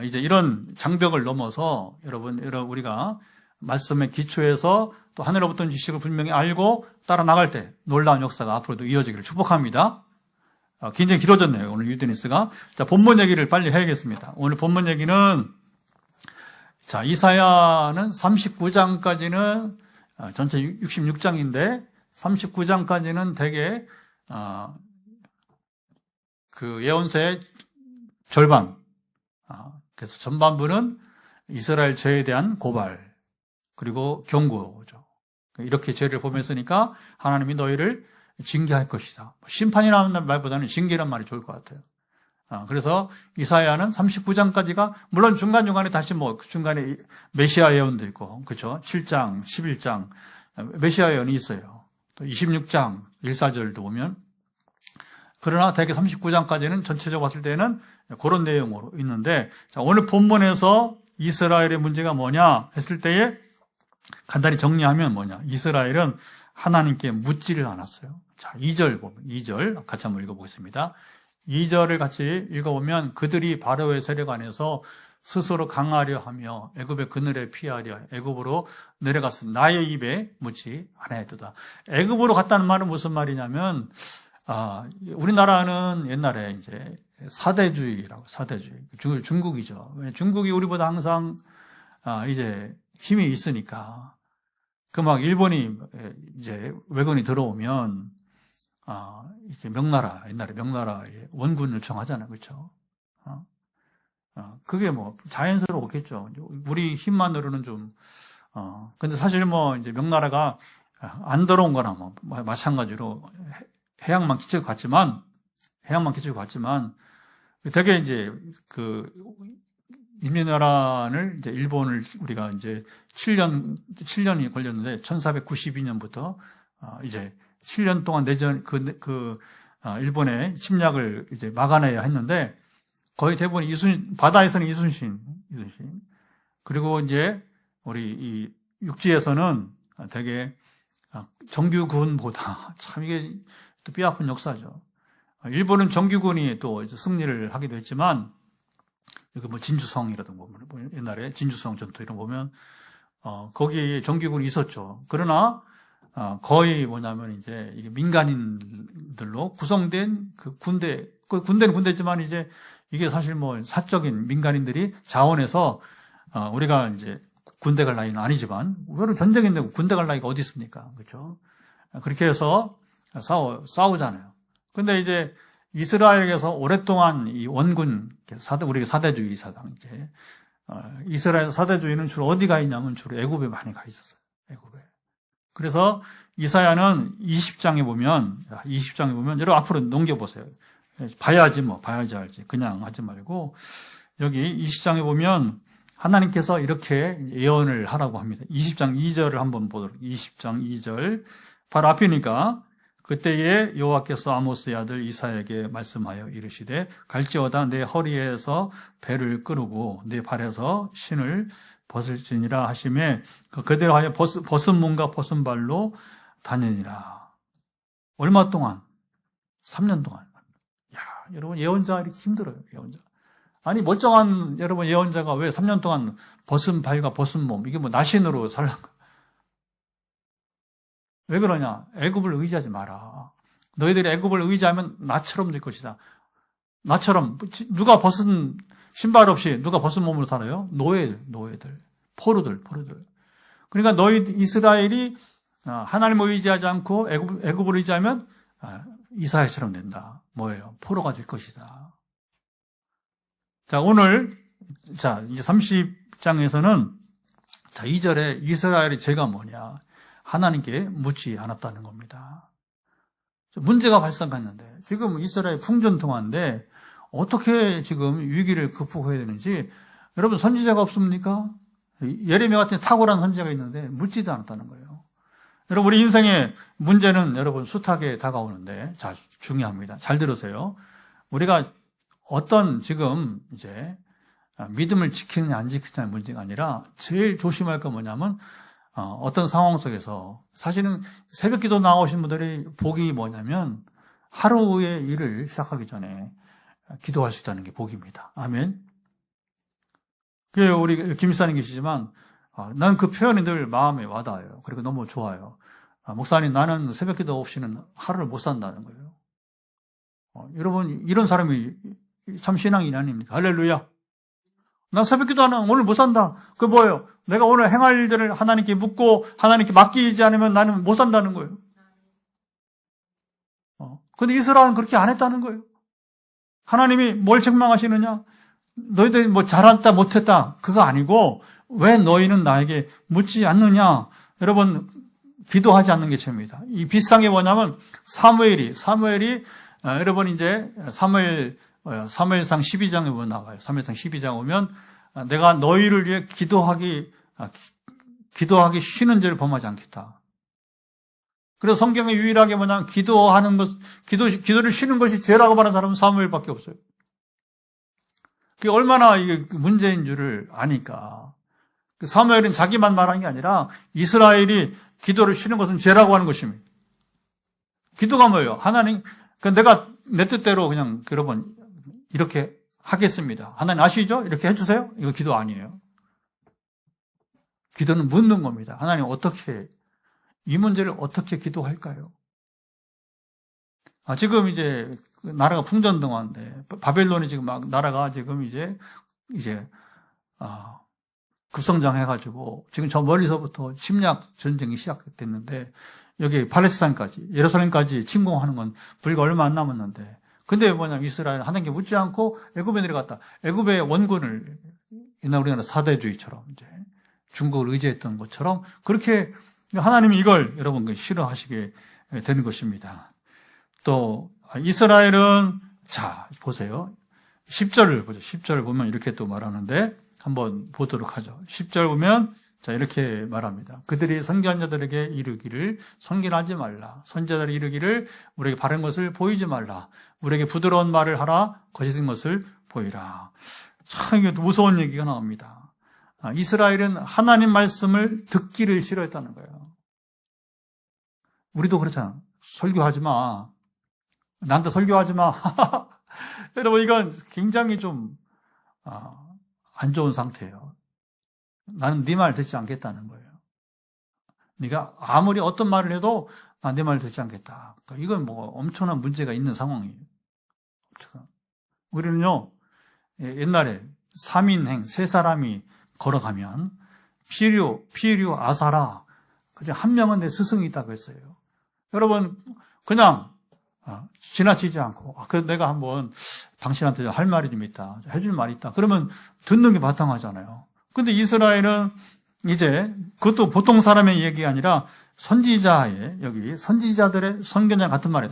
A: 이제 이런 장벽을 넘어서 여러분 우리가 말씀의 기초에서 또 하늘로부터 온 지식을 분명히 알고 따라 나갈 때 놀라운 역사가 앞으로도 이어지기를 축복합니다. 굉장히 길어졌네요, 오늘 유드니스가. 자, 본문 얘기를 빨리 해야겠습니다. 오늘 본문 얘기는, 자, 이사야는 39장까지는 전체 66장인데 39장까지는 되게 그 예언서의 절반, 그래서 전반부는 이스라엘 죄에 대한 고발 그리고 경고죠. 이렇게 죄를 보면서니까 하나님이 너희를 징계할 것이다. 심판이라는 말보다는 징계란 말이 좋을 것 같아요. 그래서 이사야는 39장까지가 물론 중간중간에 다시 중간에 메시아 예언도 있고, 그렇죠? 7장, 11장 메시아 예언이 있어요. 또 26장 1사절도 보면, 그러나 대개 39장까지는 전체적으로 봤을 때는 그런 내용으로 있는데, 자, 오늘 본문에서 이스라엘의 문제가 뭐냐 했을 때에 간단히 정리하면 뭐냐, 이스라엘은 하나님께 묻지를 않았어요. 자, 2절 보면, 2절 같이 한번 읽어보겠습니다. 2절을 같이 읽어보면, 그들이 바로의 세력 안에서 스스로 강하려 하며 애굽의 그늘에 피하려 애굽으로 내려갔으니 나의 입에 묻지 아니하였도다. 애굽으로 갔다는 말은 무슨 말이냐면, 우리나라는 옛날에 이제 사대주의라고, 사대주의. 중국이죠. 중국이 우리보다 항상 이제 힘이 있으니까, 막 일본이 이제 외군이 들어오면 이렇게 명나라, 옛날에 명나라에 원군 요청하잖아요. 그렇죠? 그게 뭐 자연스러웠겠죠. 우리 힘만으로는 좀 근데 사실 뭐 이제 명나라가 안 들어온 거나 뭐 마찬가지로 해양만 기치고 갔지만 되게 이제 그 임진왜란을 이제 일본을 우리가 이제 7년이 걸렸는데 1492년부터 이제 7년 동안 내전 일본의 침략을 이제 막아내야 했는데 거의 대부분 바다에서는 이순신 그리고 이제 우리 이 육지에서는 되게 정규군보다 참 이게 또 뼈아픈 역사죠. 일본은 정규군이 또 승리를 하기도 했지만 여기 뭐 진주성이라든가 옛날에 진주성 전투 이런 거 보면 거기에 정규군이 있었죠. 그러나 거의 뭐냐면 이제 이게 민간인들로 구성된 그 군대는 군대지만 이제 이게 사실 뭐 사적인 민간인들이 자원해서 우리가 이제 군대 갈 나이는 아니지만 우리는 전쟁인데 군대 갈 나이가 어디 있습니까? 그렇죠? 그렇게 해서 싸우잖아요. 근데 이제 이스라엘에서 오랫동안 이 원군 우리 사대주의 사상 이제 이스라엘 사대주의는 주로 어디가 있냐면 주로 애굽에 많이 가 있었어요. 애굽에. 그래서 이사야는 20장에 보면 여러분 앞으로 넘겨보세요. 봐야지 알지. 그냥 하지 말고 여기 20장에 보면 하나님께서 이렇게 예언을 하라고 합니다. 20장 2절을 한번 보도록. 20장 2절 바로 앞이니까 그때에 여호와께서 아모스의 아들 이사야에게 말씀하여 이르시되 갈지어다 내 허리에서 배를 끄르고 내 발에서 신을 벗을지니라 하시매 그대로 하여 벗은 몸과 벗은 발로 다니니라. 얼마 동안? 3년 동안. 야, 여러분 예언자 이렇게 힘들어요. 예언자. 아니 멀쩡한 여러분 예언자가 왜 3년 동안 벗은 발과 벗은 몸 이게 뭐 나신으로 살라고? 왜 그러냐? 애굽을 의지하지 마라. 너희들이 애굽을 의지하면 나처럼 될 것이다. 나처럼 누가 벗은 신발 없이 누가 벗은 몸으로 살아요? 노예들, 포로들. 그러니까 너희 이스라엘이 하나님을 의지하지 않고 애굽을 의지하면 이스라엘처럼 된다. 뭐예요? 포로가 될 것이다. 자, 오늘 자, 이제 30장에서는 자, 2절에 이스라엘의 죄가 뭐냐? 하나님께 묻지 않았다는 겁니다. 문제가 발생했는데, 지금 이스라엘 풍전등화인데, 어떻게 지금 위기를 극복해야 되는지, 여러분 선지자가 없습니까? 예레미야 같은 탁월한 선지자가 있는데, 묻지도 않았다는 거예요. 여러분, 우리 인생의 문제는 여러분 숱하게 다가오는데, 자, 중요합니다. 잘 들으세요. 우리가 어떤 지금 이제 믿음을 지키느냐 안 지키느냐의 문제가 아니라 제일 조심할 건 뭐냐면 어떤 상황 속에서 사실은 새벽 기도 나오신 분들이 복이 뭐냐면 하루의 일을 시작하기 전에 기도할 수 있다는 게 복입니다. 아멘. 우리 김사님 계시지만 난 그 표현이 늘 마음에 와닿아요. 그리고 너무 좋아요. 목사님, 나는 새벽 기도 없이는 하루를 못 산다는 거예요. 여러분, 이런 사람이 참 신앙인 아닙니까? 할렐루야. 나 새벽 기도 하나 오늘 못 산다. 그 뭐예요? 내가 오늘 행할 일들을 하나님께 묻고 하나님께 맡기지 않으면 나는 못 산다는 거예요. 근데 이스라엘은 그렇게 안 했다는 거예요. 하나님이 뭘 책망하시느냐? 너희들이 뭐 잘했다 못했다 그거 아니고 왜 너희는 나에게 묻지 않느냐? 여러분, 기도하지 않는 게 죄입니다. 이 비슷한 게 뭐냐면 사무엘이 여러분 이제 사무엘상 12장에 보면 나와요. 사무엘상 12장 오면 내가 너희를 위해 기도하기 쉬는 죄를 범하지 않겠다. 그래서 성경에 유일하게 뭐냐면 기도를 쉬는 것이 죄라고 말하는 사람은 사무엘밖에 없어요. 그게 얼마나 이게 문제인 줄을 아니까. 사무엘은 자기만 말한 게 아니라 이스라엘이 기도를 쉬는 것은 죄라고 하는 것입니다. 기도가 뭐예요? 하나님, 내가 내 뜻대로 그냥 여러분 이렇게 하겠습니다. 하나님 아시죠? 이렇게 해주세요? 이거 기도 아니에요. 기도는 묻는 겁니다. 하나님 이 문제를 어떻게 기도할까요? 지금 이제 나라가 풍전등화인데 바벨론이 지금 막 나라가 지금 이제 급성장해가지고 지금 저 멀리서부터 침략 전쟁이 시작됐는데 여기 팔레스타인까지 예루살렘까지 침공하는 건 불과 얼마 안 남았는데 근데 뭐냐면 이스라엘은 하나님께 묻지 않고 애굽에 내려갔다. 애굽의 원군을 옛날 우리나라 사대주의처럼 이제 중국을 의지했던 것처럼 그렇게 하나님이 이걸 여러분 싫어하시게 되는 것입니다. 또 이스라엘은 자 보세요. 10절을 보죠. 10절을 보면 이렇게 또 말하는데 한번 보도록 하죠. 10절 보면 자 이렇게 말합니다. 그들이 선지자들에게 이르기를 선견하지 말라. 선지자들이 이르기를 우리에게 바른 것을 보이지 말라. 우리에게 부드러운 말을 하라. 거짓된 것을 보이라. 참 이게 무서운 얘기가 나옵니다. 이스라엘은 하나님 말씀을 듣기를 싫어했다는 거예요. 우리도 그렇잖아. 설교하지 마. 나한테 설교하지 마. 여러분 이건 굉장히 좀 안 좋은 상태예요. 나는 네 말 듣지 않겠다는 거예요. 네가 아무리 어떤 말을 해도 난 네 말 듣지 않겠다. 이건 뭐 엄청난 문제가 있는 상황이에요. 우리는요 옛날에 3인행 세 사람이 걸어가면 피류, 아사라 그중 한 명은 내 스승이 있다고 했어요. 여러분 그냥 지나치지 않고 그래도 내가 한번 당신한테 할 말이 좀 있다. 해줄 말이 있다. 그러면 듣는 게 마땅하잖아요. 근데 이스라엘은 이제 그것도 보통 사람의 얘기가 아니라 선지자의 여기 선지자들의 선견자 같은 말이에요.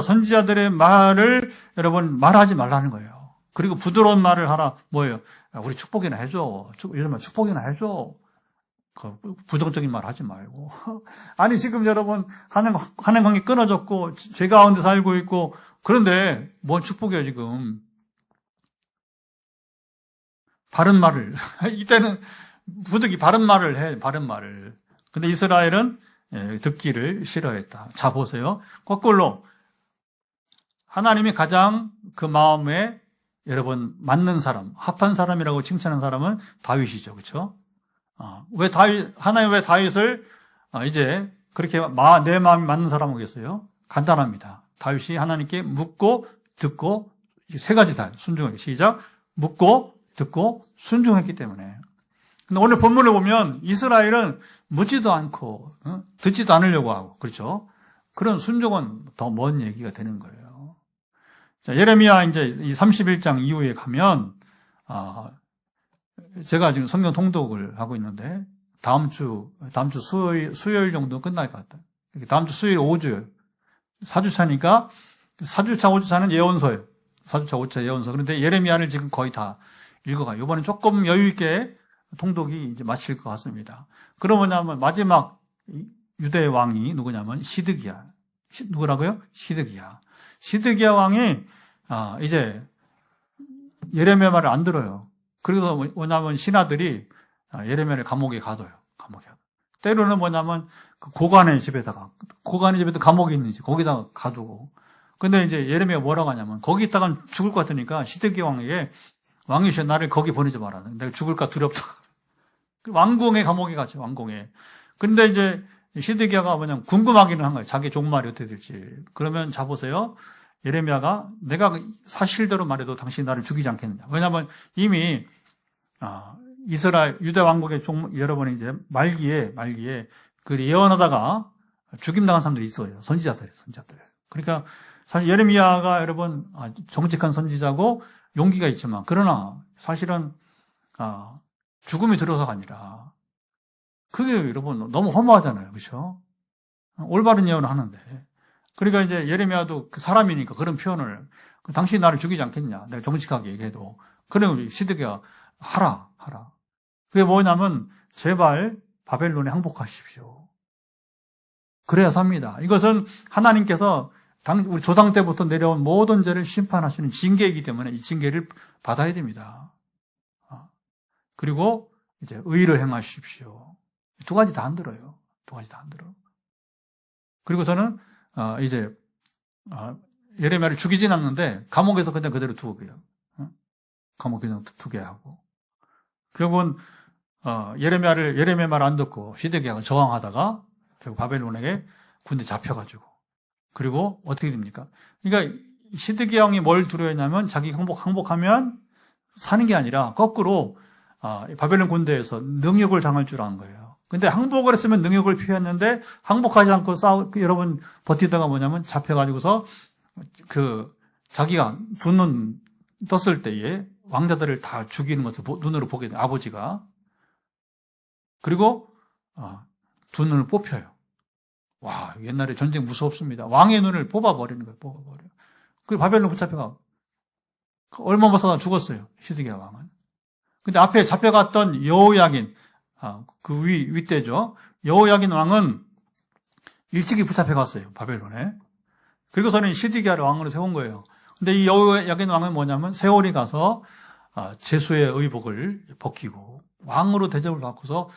A: 선지자들의 말을 여러분 말하지 말라는 거예요. 그리고 부드러운 말을 하라. 뭐예요? 우리 축복이나 해줘. 요즘 축복이나 해줘. 부정적인 말 하지 말고. 아니 지금 여러분 하는 관계 끊어졌고 죄 가운데 살고 있고 그런데 뭔 축복이에요 지금. 바른 말을 이때는 부득이 바른 말을 해. 바른 말을. 근데 이스라엘은 듣기를 싫어했다. 자 보세요. 거꾸로 하나님이 가장 그 마음에 여러분 맞는 사람, 합한 사람이라고 칭찬한 사람은 다윗이죠. 그렇죠? 하나님 왜 다윗을 이제 그렇게 내 마음이 맞는 사람이겠어요? 간단합니다. 다윗이 하나님께 묻고 듣고 세 가지 다 순종하기 시작. 묻고 듣고 순종했기 때문에. 근데 오늘 본문을 보면 이스라엘은 묻지도 않고 듣지도 않으려고 하고 그렇죠? 그런 순종은 더 먼 얘기가 되는 거예요. 자, 예레미야 이제 이 31장 이후에 가면 제가 지금 성경 통독을 하고 있는데, 다음 주 수요일 정도 끝날 것 같아요. 다음 주 수요일 5주, 4주차니까, 4주차, 5주차는 예언서예요. 4주차, 5주차 예언서. 그런데 예레미야를 지금 거의 다 읽어가요. 이번엔 조금 여유있게 통독이 이제 마칠 것 같습니다. 그럼 뭐냐면, 마지막 유대 왕이 누구냐면, 시드기야. 누구라고요? 시드기야. 시드기야 왕이, 이제, 예레미야 말을 안 들어요. 그래서 뭐냐면, 신하들이 예레미야를 감옥에 가둬요. 때로는 뭐냐면, 그 고관의 집에도 감옥이 있는지, 거기다가 가두고. 근데 이제 예레미야가 뭐라고 하냐면, 거기 있다간 죽을 것 같으니까, 시드기야 왕에게, 왕이시여 나를 거기 보내지 마라. 내가 죽을까 두렵다. 왕궁의 감옥에 갔죠, 왕궁에. 근데 이제, 시드기야가 뭐냐면 궁금하기는 한 거예요. 자기 종말이 어떻게 될지. 그러면 자보세요. 예레미야가 내가 사실대로 말해도 당신이 나를 죽이지 않겠느냐. 왜냐하면 이미 이스라엘 유대 왕국의 여러분이 이제 말기에 그 예언하다가 죽임당한 사람들이 있어요. 선지자들. 그러니까 사실 예레미야가 여러분 정직한 선지자고 용기가 있지만 그러나 사실은 죽음이 들어서가 아니라 그게 여러분 너무 허무하잖아요. 그렇죠? 올바른 예언을 하는데. 그러니까 이제 예레미야도 그 사람이니까 그런 표현을 당신이 나를 죽이지 않겠냐. 내가 정직하게 얘기해도. 그래 우리 시드기야 하라. 그게 뭐냐면 제발 바벨론에 항복하십시오. 그래야 삽니다. 이것은 하나님께서 우리 조상 때부터 내려온 모든 죄를 심판하시는 징계이기 때문에 이 징계를 받아야 됩니다. 그리고 이제 의를 행하십시오. 두 가지 다 안 들어요. 그리고 저는 이제 예레미야를 죽이진 않는데 감옥에서 그냥 그대로 두고요. 감옥에 그냥 두게 하고. 결국은 예레미야 말 안 듣고 시드기야가 저항하다가 결국 바벨론에게 군대 잡혀가지고. 그리고 어떻게 됩니까? 그러니까 시드기야 왕이 뭘 두려워했냐면 자기 항복하면 사는 게 아니라 거꾸로 바벨론 군대에서 능욕을 당할 줄 아는 거예요. 근데 항복을 했으면 능욕을 피했는데 항복하지 않고 여러분 버티다가 뭐냐면 잡혀가지고서 자기가 두 눈 떴을 때에 왕자들을 다 죽이는 것을 눈으로 보게 돼요. 아버지가. 그리고 두 눈을 뽑혀요. 와, 옛날에 전쟁 무섭습니다. 왕의 눈을 뽑아버리는 거예요. 그리고 바벨론 붙잡혀가 얼마 못 살아 죽었어요. 시드기야 왕은. 근데 앞에 잡혀갔던 여호야긴 그 윗대죠. 여호야긴 왕은 일찍이 붙잡혀갔어요. 바벨론에. 그리고서는 시드기야를 왕으로 세운 거예요. 근데 이 여호야긴 왕은 뭐냐면 세월이 가서 제수의 의복을 벗기고 왕으로 대접을 받고서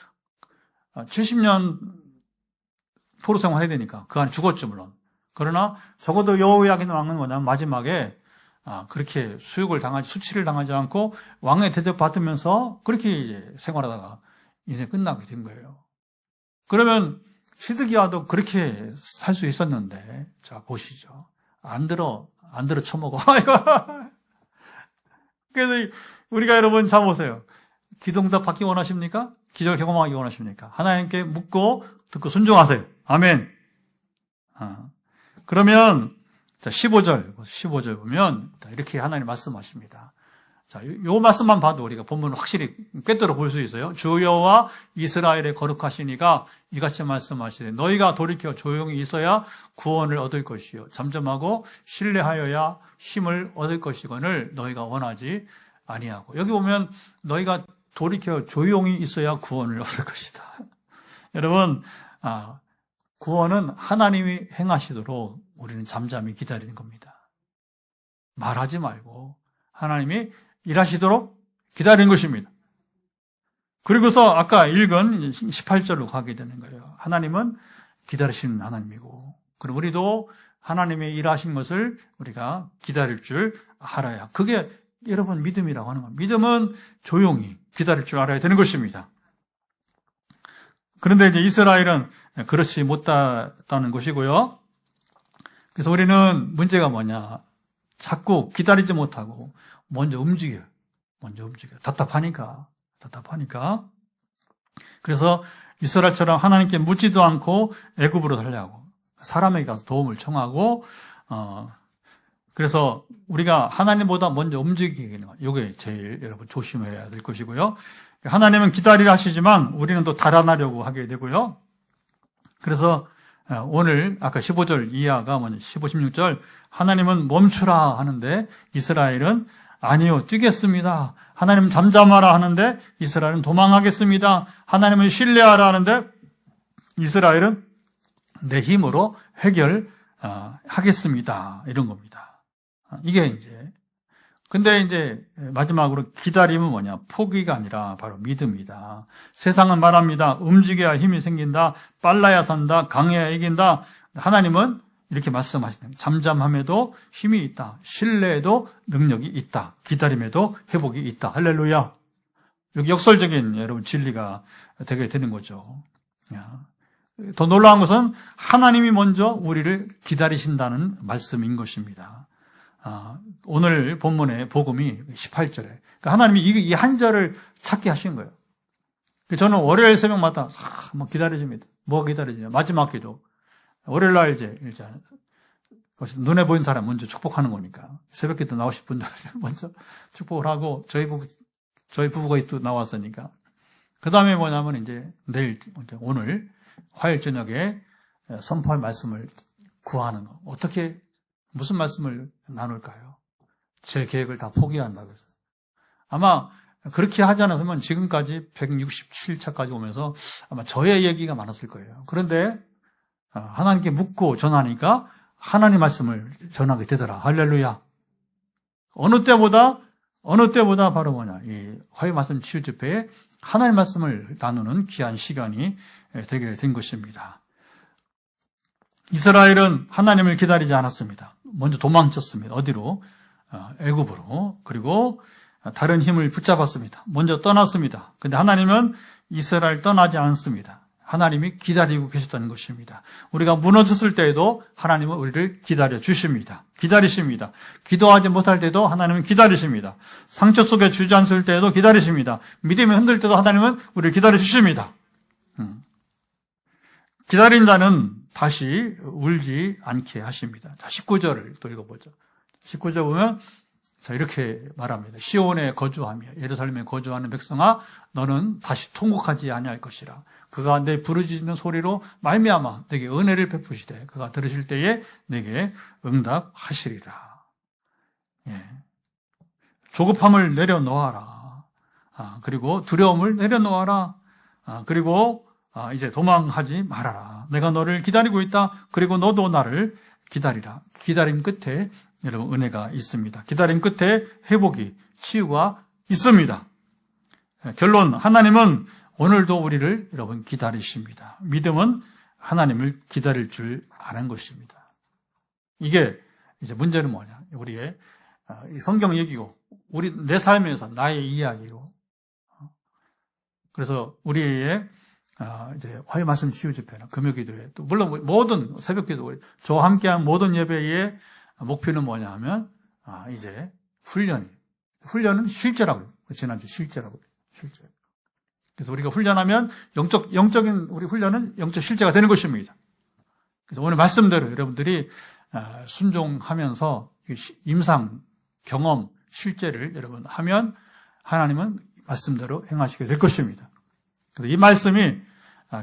A: 70년 포로 생활해야 되니까 그 안에 죽었죠 물론. 그러나 적어도 여호야긴 왕은 뭐냐면 마지막에 그렇게 수치를 당하지 않고 왕의 대접 받으면서 그렇게 이제 생활하다가 인생 끝나게 된 거예요. 그러면 시드기야도 그렇게 살 수 있었는데, 자 보시죠. 안 들어 쳐먹어. 그래서 우리가 여러분 잘 보세요. 기도응답 받기 원하십니까? 기적을 경험하기 원하십니까? 하나님께 묻고 듣고 순종하세요. 아멘. 그러면 자 15절 보면 이렇게 하나님 말씀하십니다. 자, 요 말씀만 봐도 우리가 본문을 확실히 꿰뚫어 볼 수 있어요. 주 여호와 이스라엘의 거룩하시니가 이같이 말씀하시되 너희가 돌이켜 조용히 있어야 구원을 얻을 것이요 잠잠하고 신뢰하여야 힘을 얻을 것이거늘 너희가 원하지 아니하고. 여기 보면 너희가 돌이켜 조용히 있어야 구원을 얻을 것이다. 여러분 구원은 하나님이 행하시도록 우리는 잠잠히 기다리는 겁니다. 말하지 말고 하나님이 일하시도록 기다리는 것입니다. 그리고서 아까 읽은 18절로 가게 되는 거예요. 하나님은 기다리시는 하나님이고, 그리고 우리도 하나님의 일하신 것을 우리가 기다릴 줄 알아야. 그게 여러분 믿음이라고 하는 겁니다. 믿음은 조용히 기다릴 줄 알아야 되는 것입니다. 그런데 이제 이스라엘은 그렇지 못했다는 것이고요. 그래서 우리는 문제가 뭐냐. 자꾸 기다리지 못하고 먼저 움직여요. 답답하니까. 그래서 이스라엘처럼 하나님께 묻지도 않고 애굽으로 달려가고 사람에게 가서 도움을 청하고 그래서 우리가 하나님보다 먼저 움직이는 것, 이게 제일 여러분 조심해야 될 것이고요. 하나님은 기다리라 하시지만 우리는 또 달아나려고 하게 되고요. 그래서 오늘 아까 15절 이하가 먼저 15, 16절 하나님은 멈추라 하는데 이스라엘은 아니요 뛰겠습니다. 하나님은 잠잠하라 하는데 이스라엘은 도망하겠습니다. 하나님은 신뢰하라 하는데 이스라엘은 내 힘으로 해결하겠습니다. 이런 겁니다. 이게 근데 이제 마지막으로 기다림은 뭐냐? 포기가 아니라 바로 믿음이다. 세상은 말합니다. 움직여야 힘이 생긴다. 빨라야 산다. 강해야 이긴다. 하나님은 이렇게 말씀하시는 잠잠함에도 힘이 있다. 신뢰에도 능력이 있다. 기다림에도 회복이 있다. 할렐루야. 여기 역설적인 여러분 진리가 되게 되는 거죠. 더 놀라운 것은 하나님이 먼저 우리를 기다리신다는 말씀인 것입니다. 오늘 본문의 복음이 18절에 그러니까 하나님이 이 한 절을 찾게 하신 거예요. 저는 월요일 새벽마다 막 기다려집니다. 뭐 기다리냐? 마지막 기도. 월요일 날 이제 눈에 보이는 사람 먼저 축복하는 거니까 새벽 기도 나오실 분들 먼저 축복을 하고 저희 부부가 또 나왔으니까 그 다음에 뭐냐면 이제 오늘 화요일 저녁에 선포할 말씀을 구하는 거. 어떻게 무슨 말씀을 나눌까요? 제 계획을 다 포기한다고 해서. 아마 그렇게 하지 않았으면 지금까지 167차까지 오면서 아마 저의 얘기가 많았을 거예요. 그런데 하나님께 묻고 전하니까 하나님 말씀을 전하게 되더라. 할렐루야. 어느 때보다 바로 뭐냐. 이 화요일 말씀 치유 집회에 하나님 말씀을 나누는 귀한 시간이 되게 된 것입니다. 이스라엘은 하나님을 기다리지 않았습니다. 먼저 도망쳤습니다. 어디로? 애굽으로. 그리고 다른 힘을 붙잡았습니다. 먼저 떠났습니다. 근데 하나님은 이스라엘 떠나지 않습니다. 하나님이 기다리고 계셨다는 것입니다. 우리가 무너졌을 때에도 하나님은 우리를 기다려 주십니다. 기다리십니다. 기도하지 못할 때도 하나님은 기다리십니다. 상처 속에 주저앉을 때에도 기다리십니다. 믿음이 흔들 때도 하나님은 우리를 기다려 주십니다. 기다린 자는 다시 울지 않게 하십니다. 자, 19절을 또 읽어보죠. 19절 보면 자, 이렇게 말합니다. 시온에 거주하며 예루살렘에 거주하는 백성아 너는 다시 통곡하지 아니할 것이라. 그가 내 부르짖는 소리로 말미암아 내게 은혜를 베푸시되 그가 들으실 때에 내게 응답하시리라. 조급함을 내려놓아라. 그리고 두려움을 내려놓아라. 그리고 이제 도망하지 말아라. 내가 너를 기다리고 있다. 그리고 너도 나를 기다리라. 기다림 끝에 여러분 은혜가 있습니다. 기다림 끝에 회복이 치유가 있습니다. 결론 하나님은 오늘도 우리를 여러분 기다리십니다. 믿음은 하나님을 기다릴 줄 아는 것입니다. 이게 이제 문제는 뭐냐? 우리의 성경 얘기고 내 삶에서 나의 이야기고 그래서 우리의 이제 화요 말씀 치유 집회나 금요 기도회 또 물론 모든 새벽 기도 저와 함께한 모든 예배의 목표는 뭐냐 하면 이제 훈련은 실제라고 지난주 실제라고 실제. 그래서 우리가 훈련하면 영적인 우리 훈련은 영적 실제가 되는 것입니다. 그래서 오늘 말씀대로 여러분들이 순종하면서 임상 경험 실제를 여러분 하면 하나님은 말씀대로 행하시게 될 것입니다. 그래서 이 말씀이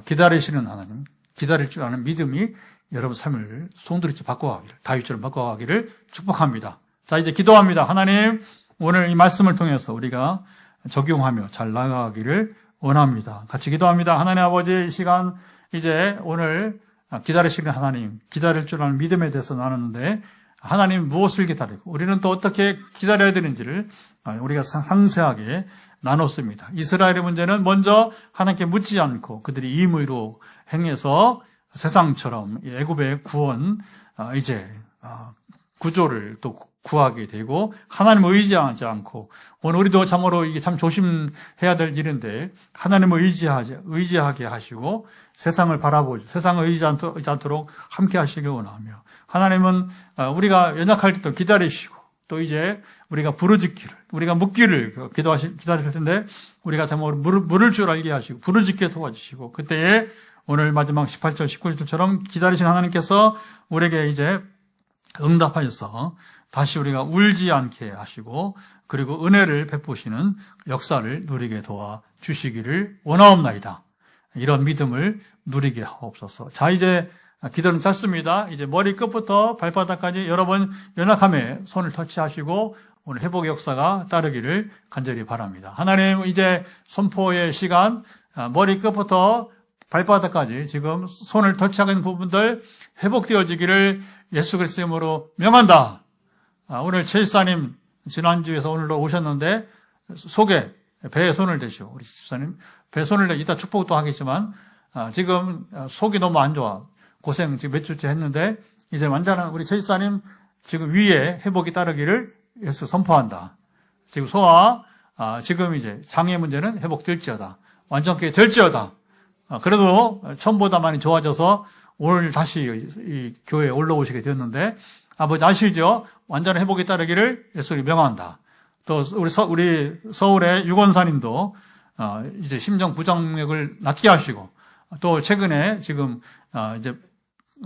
A: 기다리시는 하나님, 기다릴 줄 아는 믿음이 여러분 삶을 송두리째 바꿔가기를, 다윗처럼 바꿔가기를 축복합니다. 자, 이제 기도합니다. 하나님, 오늘 이 말씀을 통해서 우리가 적용하며 잘 나아가기를 원합니다. 같이 기도합니다. 하나님 아버지, 이 시간 이제 오늘 기다리시는 하나님, 기다릴 줄 아는 믿음에 대해서 나누는데 하나님 무엇을 기다리고 우리는 또 어떻게 기다려야 되는지를 우리가 상세하게 나눴습니다. 이스라엘의 문제는 먼저 하나님께 묻지 않고 그들이 임의로 행해서 세상처럼 애굽의 구원 구조를 또 구하게 되고 하나님을 의지하지 않고 오늘 우리도 참으로 이게 참 조심해야 될 일인데 하나님을 의지하게 하시고 세상을 바라보죠. 세상을 의지하지 않도록 함께 하시길 원하며 하나님은 우리가 연약할 때도 기다리시고 또 이제 우리가 부르짖기를 우리가 묻기를 기다리실 텐데 우리가 참으로 물을 줄 알게 하시고 부르짖게 도와주시고 그때에 오늘 마지막 18절 19절처럼 기다리신 하나님께서 우리에게 이제 응답하셔서 다시 우리가 울지 않게 하시고 그리고 은혜를 베푸시는 역사를 누리게 도와주시기를 원하옵나이다. 이런 믿음을 누리게 하옵소서. 자, 이제 기도는 짧습니다. 이제 머리 끝부터 발바닥까지 여러 번 연약함에 손을 터치하시고 오늘 회복의 역사가 따르기를 간절히 바랍니다. 하나님, 이제 선포의 시간, 머리 끝부터 발바닥까지 지금 손을 터치하고 있는 부분들 회복되어지기를 예수 그리스도의 이름으로 명한다. 오늘 최집사님 지난주에서 오늘로 오셨는데 속에 배에 손을 대시오. 우리 집사님 배에 손을 대 이따 축복도 하겠지만 지금 속이 너무 안 좋아. 고생 지금 몇 주째 했는데 이제 완전한 우리 최집사님 지금 위에 회복이 따르기를 예수 선포한다. 지금 소아 지금 이제 장애 문제는 회복될지어다. 완전케 될지어다. 그래도 처음보다 많이 좋아져서 오늘 다시 이 교회에 올라오시게 되었는데 아버지 아시죠? 완전한 회복이 따르기를 예수를 명한다. 또 우리 서울의 유건사님도 이제 심정 부정맥을 낫게 하시고 또 최근에 지금 이제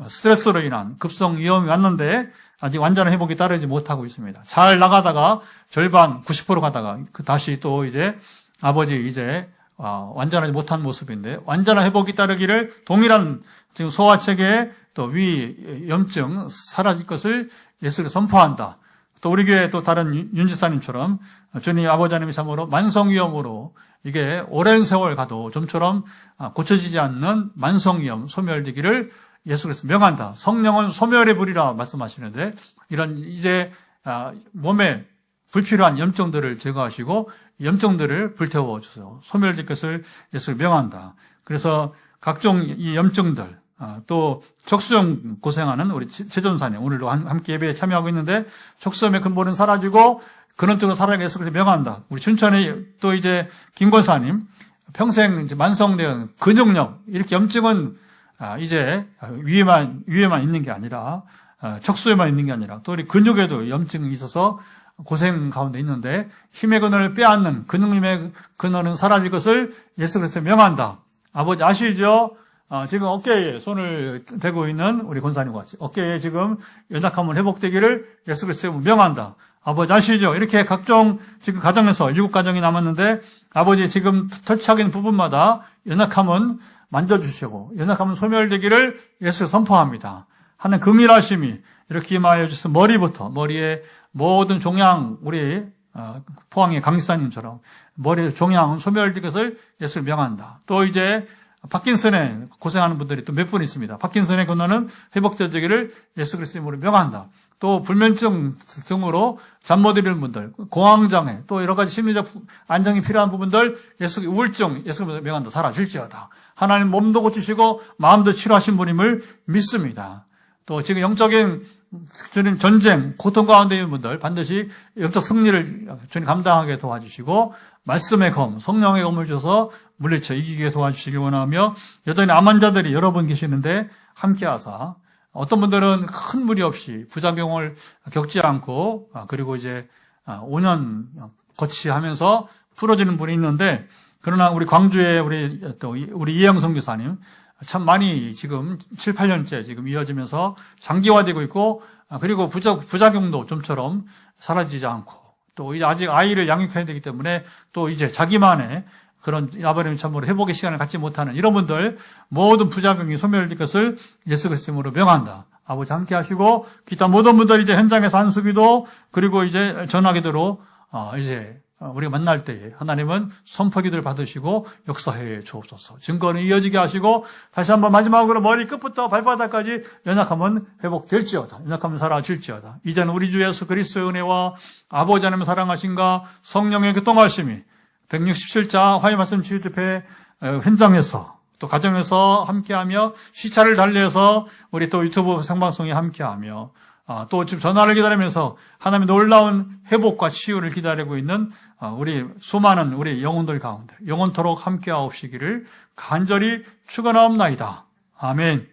A: 스트레스로 인한 급성 위험이 왔는데 아직 완전한 회복이 따르지 못하고 있습니다. 잘 나가다가 절반 90% 가다가 다시 또 이제 아버지 이제 완전하지 못한 모습인데 완전한 회복이 따르기를 동일한 지금 소아체계 또 위 염증 사라질 것을 예수를 선포한다. 또 우리 교회 또 다른 윤지사님처럼 주님 아버지 하나님의 참으로 만성위염으로 이게 오랜 세월 가도 좀처럼 고쳐지지 않는 만성위염 소멸되기를 예수 그리스도 명한다. 성령은 소멸의 불이라 말씀하시는데 이런 이제 몸에 불필요한 염증들을 제거하시고 염증들을 불태워 주세요. 소멸될 것을 예수를 명한다. 그래서 각종 이 염증들 또 척수염 고생하는 우리 최전사님 오늘도 함께 예배에 참여하고 있는데 척수염의 근본은 사라지고 근원적으로 살아가게 예수 그리스도 명한다. 우리 춘천에 또 이제 김권사님 평생 이제 만성된 근육력 이렇게 염증은 이제 위에만 있는 게 아니라 척수에만 있는 게 아니라 또 우리 근육에도 염증이 있어서 고생 가운데 있는데 힘의 근원을 빼앗는 근육림의 근원은 사라질 것을 예수 그리스도 명한다. 아버지 아시죠? 지금 어깨에 손을 대고 있는 우리 권사님과 같이 어깨에 지금 연약함은 회복되기를 예수 그리스도 명한다. 아버지 아시죠? 이렇게 각종 지금 가정에서 7가정이 남았는데 아버지 지금 터치하고 있는 부분마다 연약함은 만져주시고 연약함은 소멸되기를 예수 선포합니다. 하는 긍휼하심이 이렇게 임하여 주신 머리부터 머리의 모든 종양 우리 포항의 강지사님처럼 머리의 종양은 소멸될 것을 예수 명한다. 또 이제 파킨슨에 고생하는 분들이 또 몇 분 있습니다. 파킨슨의 근원은 회복되기를 예수 그리스도 이름으로 명한다. 또 불면증 등으로 잠 못 이루는 분들, 공황장애, 또 여러 가지 심리적 안정이 필요한 부분들 우울증 예수 그리스도 명한다. 사라질지어다. 하나님 몸도 고치시고 마음도 치료하신 분임을 믿습니다. 또 지금 영적인 주님 전쟁, 고통 가운데 있는 분들 반드시 영적 승리를 주님 감당하게 도와주시고 말씀의 검, 성령의 검을 줘서 물리쳐 이기게 도와주시기 원하며 여전히 암 환자들이 여러 분 계시는데 함께하사 어떤 분들은 큰 무리 없이 부작용을 겪지 않고 그리고 이제 5년 거치하면서 풀어지는 분이 있는데 그러나 우리 광주에 우리 이영 선교사님 참 많이 지금 7, 8년째 지금 이어지면서 장기화되고 있고 그리고 부작용도 좀처럼 사라지지 않고 또 이제 아직 아이를 양육해야 되기 때문에 또 이제 자기만의 그런 아버님 참으로 회복의 시간을 갖지 못하는 이런 분들 모든 부작용이 소멸될 것을 예수 그리스도로 명한다. 아버지 함께 하시고 기타 모든 분들 이제 현장에서 안수기도 그리고 이제 전화기도로 이제 우리가 만날 때에 하나님은 선포기도를 받으시고 역사해 주옵소서. 증거는 이어지게 하시고 다시 한번 마지막으로 머리 끝부터 발바닥까지 연약함은 회복될지어다. 연약함은 사라질지어다. 이제는 우리 주 예수 그리스도의 은혜와 아버지 하나님의 사랑하심과 성령의 교통하심이 167자 화해 말씀 치유 집회 현장에서 또 가정에서 함께하며 시차를 달리해서 우리 또 유튜브 생방송에 함께하며 또 지금 전화를 기다리면서 하나님의 놀라운 회복과 치유를 기다리고 있는 우리 수많은 우리 영혼들 가운데 영원토록 함께하옵시기를 간절히 축원하옵나이다. 아멘.